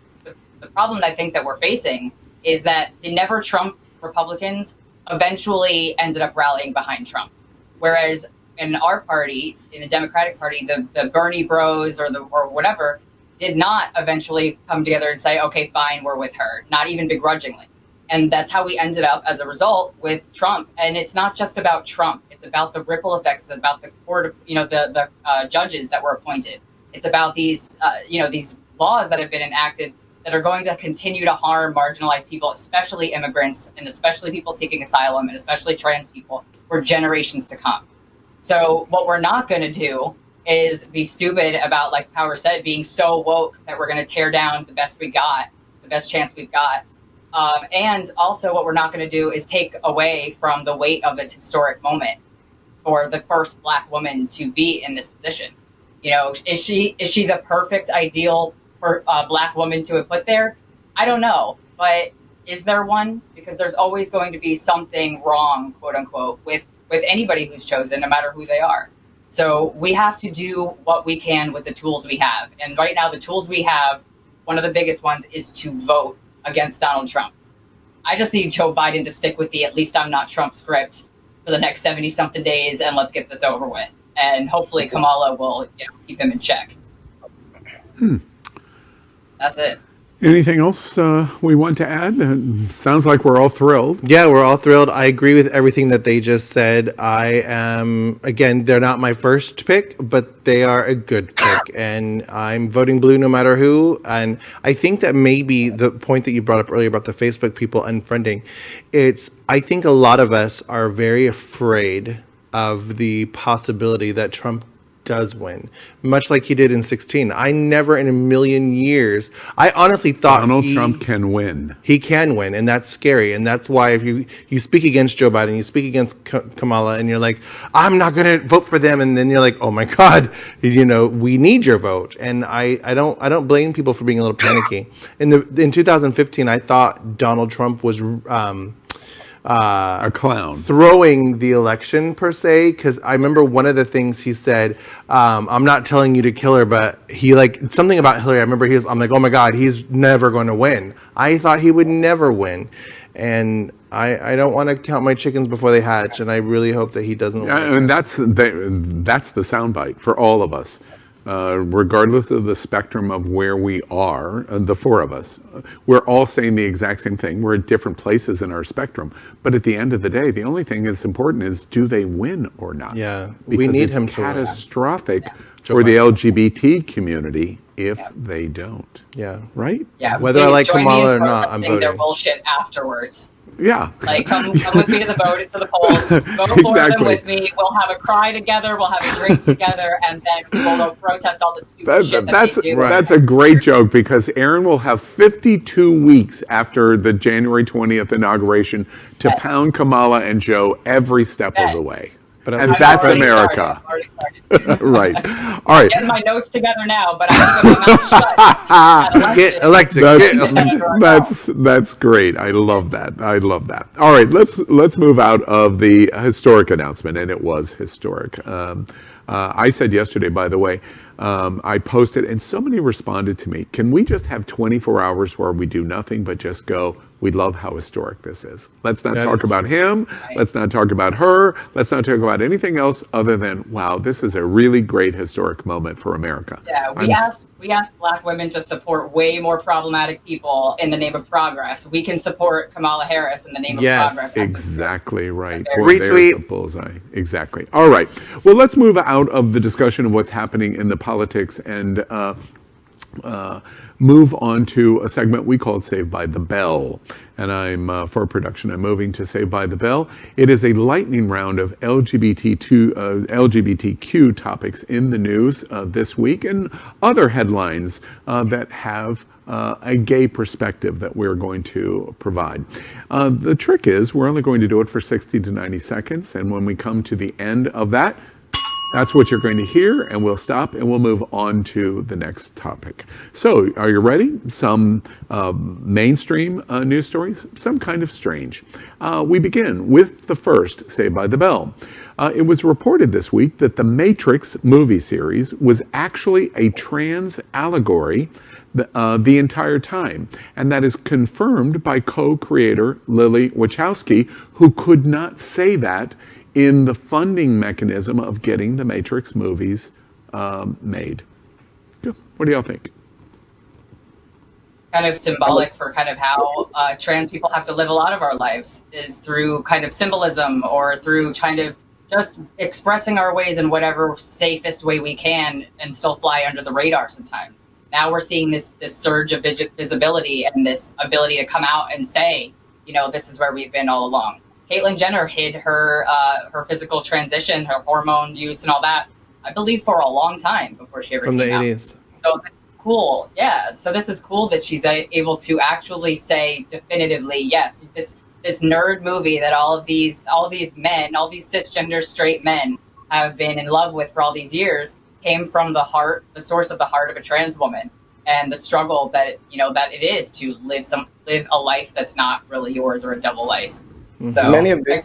problem I think that we're facing is that the never Trump Republicans eventually ended up rallying behind Trump, whereas in our party, in the Democratic Party, the Bernie bros or whatever did not eventually come together and say, okay, fine, we're with her, not even begrudgingly. And that's how we ended up, as a result, with Trump. And it's not just about Trump. It's about the ripple effects. It's about the court, the judges that were appointed. It's about these, these laws that have been enacted that are going to continue to harm marginalized people, especially immigrants, and especially people seeking asylum, and especially trans people, for generations to come. So what we're not going to do is be stupid about, like Power said, being so woke that we're going to tear down the best we got, the best chance we've got. And also what we're not going to do is take away from the weight of this historic moment for the first Black woman to be in this position. You know, is she the perfect ideal for a Black woman to have put there? I don't know, but is there one? Because there's always going to be something wrong, quote unquote, with anybody who's chosen, no matter who they are. So we have to do what we can with the tools we have. And right now, the tools we have, one of the biggest ones is to vote against Donald Trump. I just need Joe Biden to stick with the "at least I'm not Trump" script for the next 70-something days, and let's get this over with. And hopefully Kamala will keep him in check. That's it. Anything else we want to add? Sounds like we're all thrilled. Yeah, we're all thrilled. I agree with everything that they just said. I am, again, they're not my first pick, but they are a good pick. And I'm voting blue no matter who. And I think that maybe the point that you brought up earlier about the Facebook people unfriending, I think a lot of us are very afraid of the possibility that Trump does win, much like he did in 2016. I never in a million years, I honestly thought Donald Trump can win. He can win, and that's scary. And that's why if you speak against Joe Biden, you speak against Kamala, and you're like, I'm not going to vote for them, and then you're like, oh my God, we need your vote. And I don't blame people for being a little panicky. In 2015, I thought Donald Trump was a clown throwing the election per se, because I remember one of the things he said, I'm not telling you to kill her, but he something about Hillary. I remember I'm like, oh my God, he's never going to win. I thought he would never win, and I don't want to count my chickens before they hatch, and I really hope that he doesn't win. And that's the soundbite for all of us. Regardless of the spectrum of where we are, the four of us, we're all saying the exact same thing. We're at different places in our spectrum. But at the end of the day, the only thing that's important is, do they win or not? Yeah, because we need it's him to catastrophic for the LGBT community if they don't. Yeah. Right? Yeah. Whether I like Kamala or not, I'm voting. Their voting. bullshit afterwards. Yeah. Like, come with me to the vote, to the polls, vote for them with me. We'll have a cry together. We'll have a drink together, and then we'll protest all the stupid shit that they do. That's a great joke, because Aaron will have 52 weeks after the January 20th inauguration to pound Kamala and Joe every step of the way. And that's America. Right. All right. I'm getting my notes together now, but I'm keeping my mouth shut. Get elected. That's great. I love that. All right, let's move out of the historic announcement, and it was historic. I said yesterday, by the way, I posted, and so many responded to me, can we just have 24 hours where we do nothing but just go, we love how historic this is. Let's not talk about him. Right. Let's not talk about her. Let's not talk about anything else other than, wow, this is a really great historic moment for America. Yeah, we asked Black women to support way more problematic people in the name of progress. We can support Kamala Harris in the name of progress. Exactly right. Retweet. There's the bullseye. Exactly. All right. Well, let's move out of the discussion of what's happening in the politics and move on to a segment we called Saved by the Bell. And for production, I'm moving to Saved by the Bell. It is a lightning round of LGBTQ topics in the news this week, and other headlines that have a gay perspective that we're going to provide. The trick is we're only going to do it for 60 to 90 seconds. And when we come to the end of that, that's what you're going to hear, and we'll stop and we'll move on to the next topic. So, are you ready? Some mainstream news stories, some kind of strange. We begin with the first, Saved by the Bell. It was reported this week that the Matrix movie series was actually a trans allegory the entire time. And that is confirmed by co-creator Lilly Wachowski, who could not say that in the funding mechanism of getting the Matrix movies made. What do y'all think? Kind of symbolic for kind of how trans people have to live a lot of our lives, is through kind of symbolism or through kind of just expressing our ways in whatever safest way we can and still fly under the radar sometimes. Now we're seeing this surge of visibility and this ability to come out and say, this is where we've been all along. Caitlyn Jenner hid her physical transition, her hormone use and all that, I believe, for a long time before she ever came out. From the 80s. So this is cool. Yeah. So this is cool that she's able to actually say definitively, yes, this nerd movie that all of these men, all these cisgender straight men have been in love with for all these years, came from the source of the heart of a trans woman, and the struggle that that it is to live a life that's not really yours, or a double life. So many of the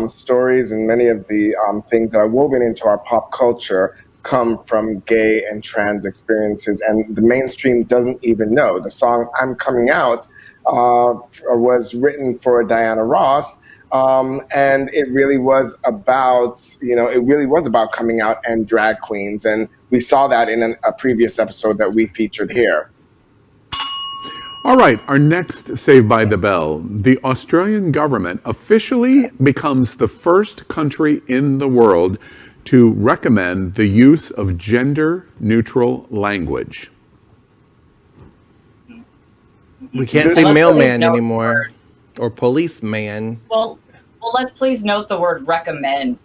stories and many of the things that are woven into our pop culture come from gay and trans experiences, and the mainstream doesn't even know. The song "I'm Coming Out" was written for Diana Ross, and it really was about coming out and drag queens, and we saw that in a previous episode that we featured here. All right, our next Saved by the Bell. The Australian government officially becomes the first country in the world to recommend the use of gender-neutral language. We can't say mailman anymore, or policeman. Well, let's please note the word recommend.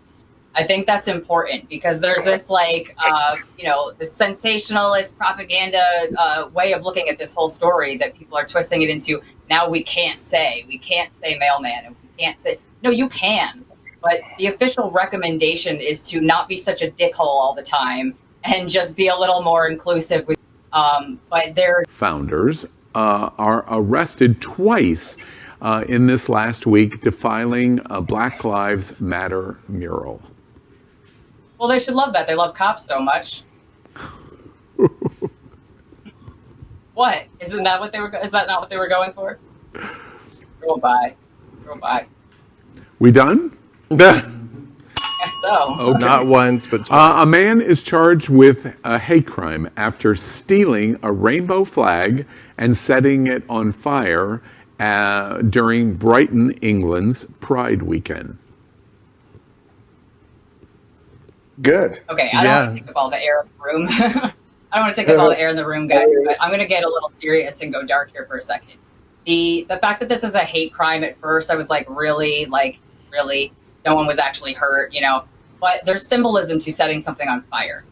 I think that's important because there's this this sensationalist propaganda way of looking at this whole story that people are twisting it into. Now we can't say mailman, and we can't say, no, you can. But the official recommendation is to not be such a dickhole all the time and just be a little more inclusive. But their founders are arrested twice in this last week, defiling a Black Lives Matter mural. Well, they should love that. They love cops so much. What? Isn't that what they were? Is that not what they were going for? Go by. We done? Guess so. Okay. Not once, but twice. A man is charged with a hate crime after stealing a rainbow flag and setting it on fire during Brighton, England's Pride weekend. Good. Okay, I don't want to take up all the air in the room. I don't want to take up all the air in the room, guys, but I'm going to get a little serious and go dark here for a second. The fact that this is a hate crime, at first I was really, no one was actually hurt, but there's symbolism to setting something on fire.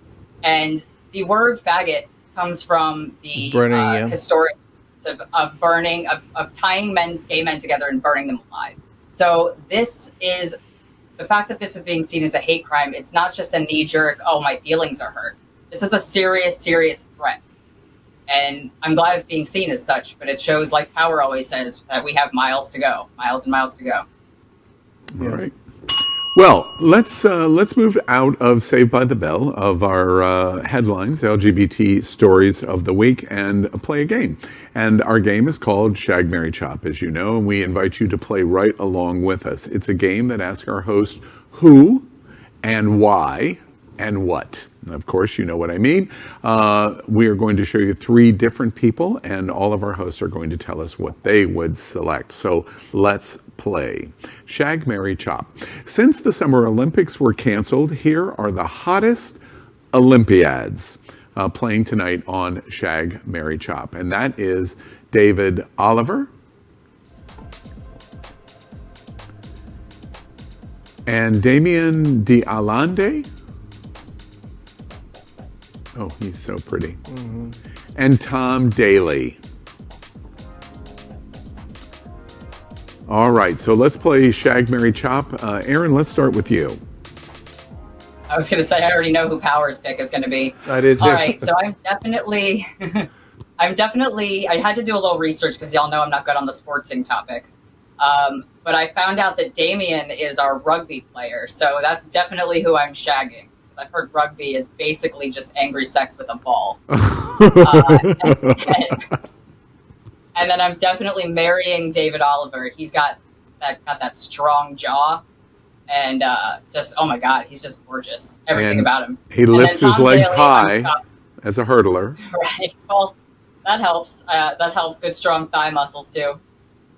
And the word faggot comes from the historic of burning, of tying gay men together and burning them alive. So this is, the fact that this is being seen as a hate crime, it's not just a knee-jerk, oh, my feelings are hurt. This is a serious, serious threat. And I'm glad it's being seen as such, but it shows, like Power always says, that we have miles to go, miles and miles to go. All right. Well, let's move out of Saved by the Bell, of our headlines, LGBT stories of the week, and play a game. And our game is called Shag, Marry, Chop, as you know, and we invite you to play right along with us. It's a game that asks our host who and why and what. Of course, you know what I mean. We are going to show you 3 different people, and all of our hosts are going to tell us what they would select. So let's play. Shag, Marry, Chop. Since the Summer Olympics were canceled, here are the hottest Olympiads playing tonight on Shag, Marry, Chop. And that is David Oliver and Damien D'Alande. Oh, he's so pretty. Mm-hmm. And Tom Daley. All right, so let's play Shag, Marry, Chop. Aaron, let's start with you. I was going to say, I already know who Power's pick is going to be. I did too. All right, so I had to do a little research because y'all know I'm not good on the sportsing topics. But I found out that Damien is our rugby player, so that's definitely who I'm shagging. Because I've heard rugby is basically just angry sex with a ball. And then I'm definitely marrying David Oliver. He's got that strong jaw. And just, oh my God, he's just gorgeous. Everything about him. He lifts his legs high as a hurdler. Right. Well, that helps. That helps. Good, strong thigh muscles too.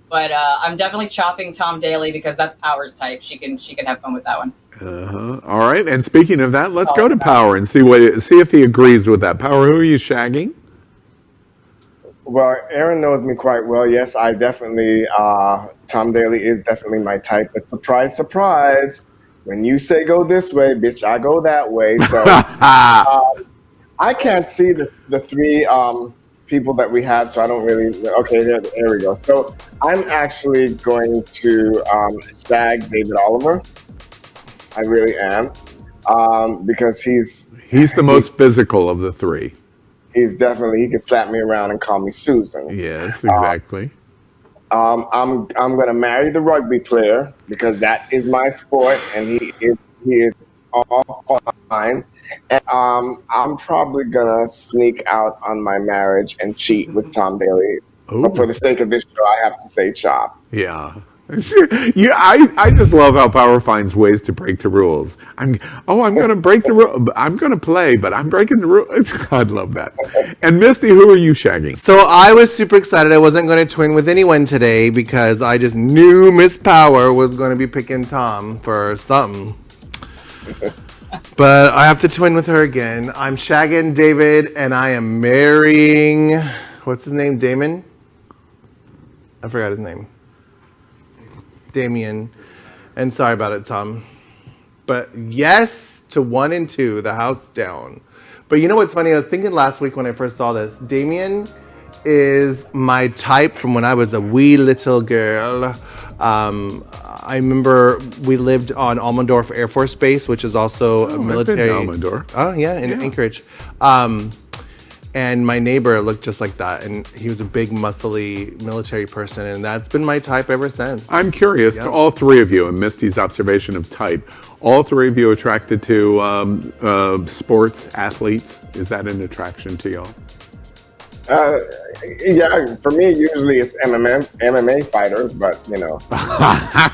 But I'm definitely chopping Tom Daley because that's Power's type. She can have fun with that one. All right. And speaking of that, let's go to Power and see if he agrees with that. Power, who are you shagging? Well, Aaron knows me quite well. Yes, I definitely, Tom Daley is definitely my type. But surprise, surprise, when you say go this way, bitch, I go that way. So I can't see the 3 people that we have, so I don't really, okay, there we go. So I'm actually going to shag David Oliver. I really am. because he's the most physical of the three. He's definitely, he can slap me around and call me Susan. Yes, exactly. I'm gonna marry the rugby player because that is my sport, and he is all fine. And I'm probably gonna sneak out on my marriage and cheat with Tom Daly. But for the sake of this show, I have to say Chop. Yeah. Yeah, I just love how Power finds ways to break the rules. I'm going to break the rule. I'm going to play, but I'm breaking the rule. I'd love that. And Misty, who are you shagging? So I was super excited. I wasn't going to twin with anyone today because I just knew Miss Power was going to be picking Tom for something. But I have to twin with her again. I'm shagging David, and I am marrying, what's his name, Damon? I forgot his name. Damien. And sorry about it, Tom. But yes to 1 and 2, the house down. But you know what's funny? I was thinking last week when I first saw this, Damien is my type from when I was a wee little girl. I remember we lived on Almendorf Air Force Base, which is also a military. I've been to Almendorf. Oh yeah, in Anchorage. And my neighbor looked just like that, and he was a big, muscly military person, and that's been my type ever since. I'm curious, to all three of you, and Misty's observation of type, all three of you attracted to sports athletes? Is that an attraction to y'all? Yeah, for me, usually it's MMA fighters, but you know. I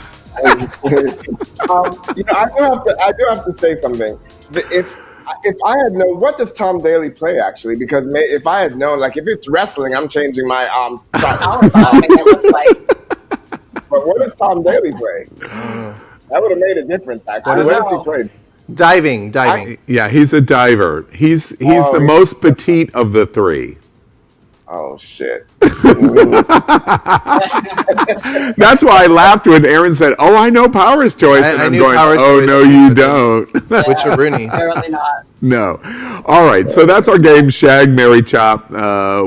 do have to say something. If I had known, what does Tom Daly play actually? Because if I had known, like if it's wrestling, I'm changing my it looks like. But what does Tom Daly play? That would have made a difference actually. What does he play? Diving. Yeah, he's a diver. He's the most petite of the three. Oh shit. That's why I laughed when Aaron said, "Oh, I know Power's choice," and I'm going, "Oh no, you don't." Which are Rooney? Apparently not. No. All right, so that's our game, Shag, Marry, Chop.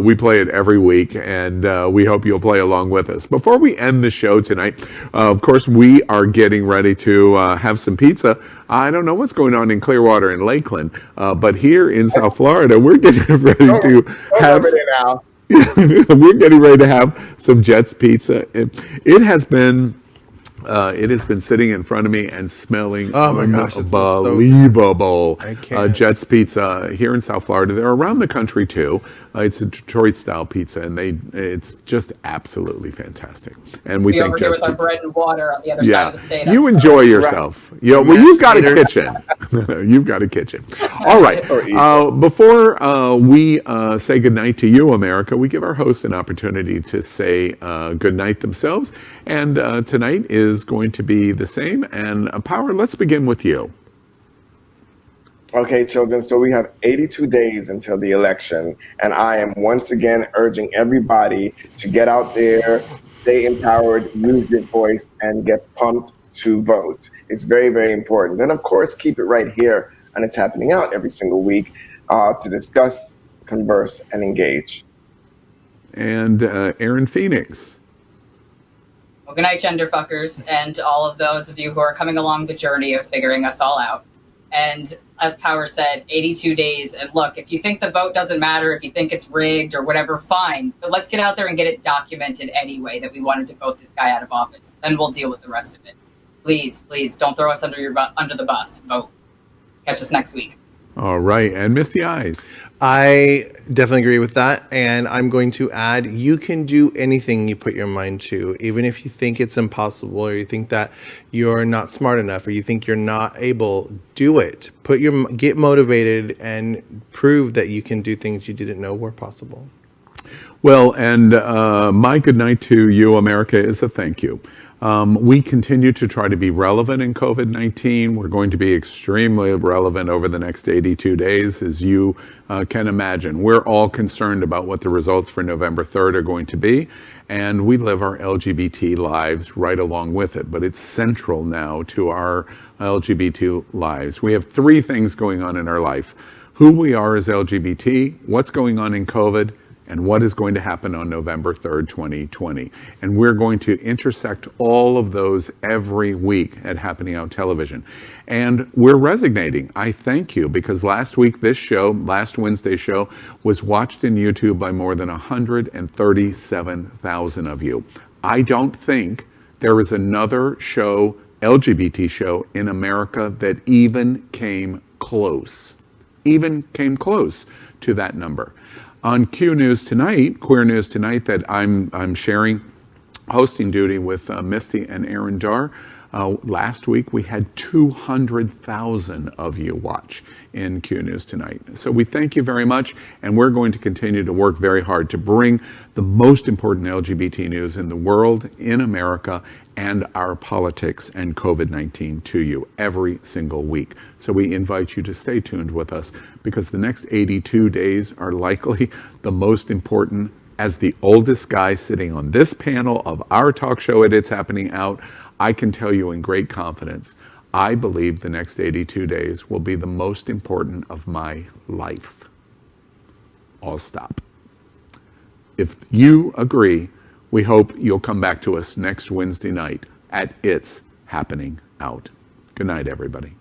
We play it every week, and we hope you'll play along with us. Before we end the show tonight, of course, we are getting ready to have some pizza. I don't know what's going on in Clearwater and Lakeland, but here in South Florida, we're getting ready to have. We're getting ready to have some Jets pizza. It has been sitting in front of me and smelling unbelievable. Jets pizza here in South Florida. They're around the country too. It's a Detroit style pizza, and it's just absolutely fantastic. And we think over here with our bread and water on the other side of the state. You enjoy yourself. Right. Yeah, well, you've got a kitchen. You've got a kitchen. All right. Before we say goodnight to you, America, we give our hosts an opportunity to say goodnight themselves. And tonight is going to be the same. And Power, let's begin with you. Okay, children, so we have 82 days until the election, and I am once again urging everybody to get out there, stay empowered, use your voice, and get pumped to vote. It's very, very important. And of course, keep it right here on It's Happening Out every single week to discuss, converse, and engage. And Aaron Phoenix. Well, good night, genderfuckers, and all of those of you who are coming along the journey of figuring us all out. And as Power said, 82 days. And look, if you think the vote doesn't matter, if you think it's rigged or whatever, fine. But let's get out there and get it documented anyway that we wanted to vote this guy out of office. Then we'll deal with the rest of it. Please, please, don't throw us under the bus. Vote. Catch us next week. All right. And Misty Eyes. I definitely agree with that. And I'm going to add, you can do anything you put your mind to, even if you think it's impossible or you think that you're not smart enough or you think you're not able, do it. Get motivated and prove that you can do things you didn't know were possible. Well, and my good night to you, America, is a thank you. We continue to try to be relevant in COVID-19. We're going to be extremely relevant over the next 82 days, as you can imagine. We're all concerned about what the results for November 3rd are going to be, and we live our LGBT lives right along with it. But it's central now to our LGBT lives. We have three things going on in our life: who we are as LGBT, what's going on in COVID, and what is going to happen on November 3rd, 2020. And we're going to intersect all of those every week at Happening Out Television. And we're resignating. I thank you, because last week, last Wednesday's show, was watched in YouTube by more than 137,000 of you. I don't think there is another show, LGBT show, in America that even came close to that number. On Q News Tonight, Queer News Tonight, that I'm sharing hosting duty with Misty and Aaron Dar, last week we had 200,000 of you watch in Q News Tonight. So we thank you very much, and we're going to continue to work very hard to bring the most important LGBT news in the world, in America, and our politics and COVID-19 to you every single week. So we invite you to stay tuned with us, because the next 82 days are likely the most important. As the oldest guy sitting on this panel of our talk show at It's Happening Out, I can tell you in great confidence, I believe the next 82 days will be the most important of my life. I'll stop. If you agree, we hope you'll come back to us next Wednesday night at It's Happening Out. Good night, everybody.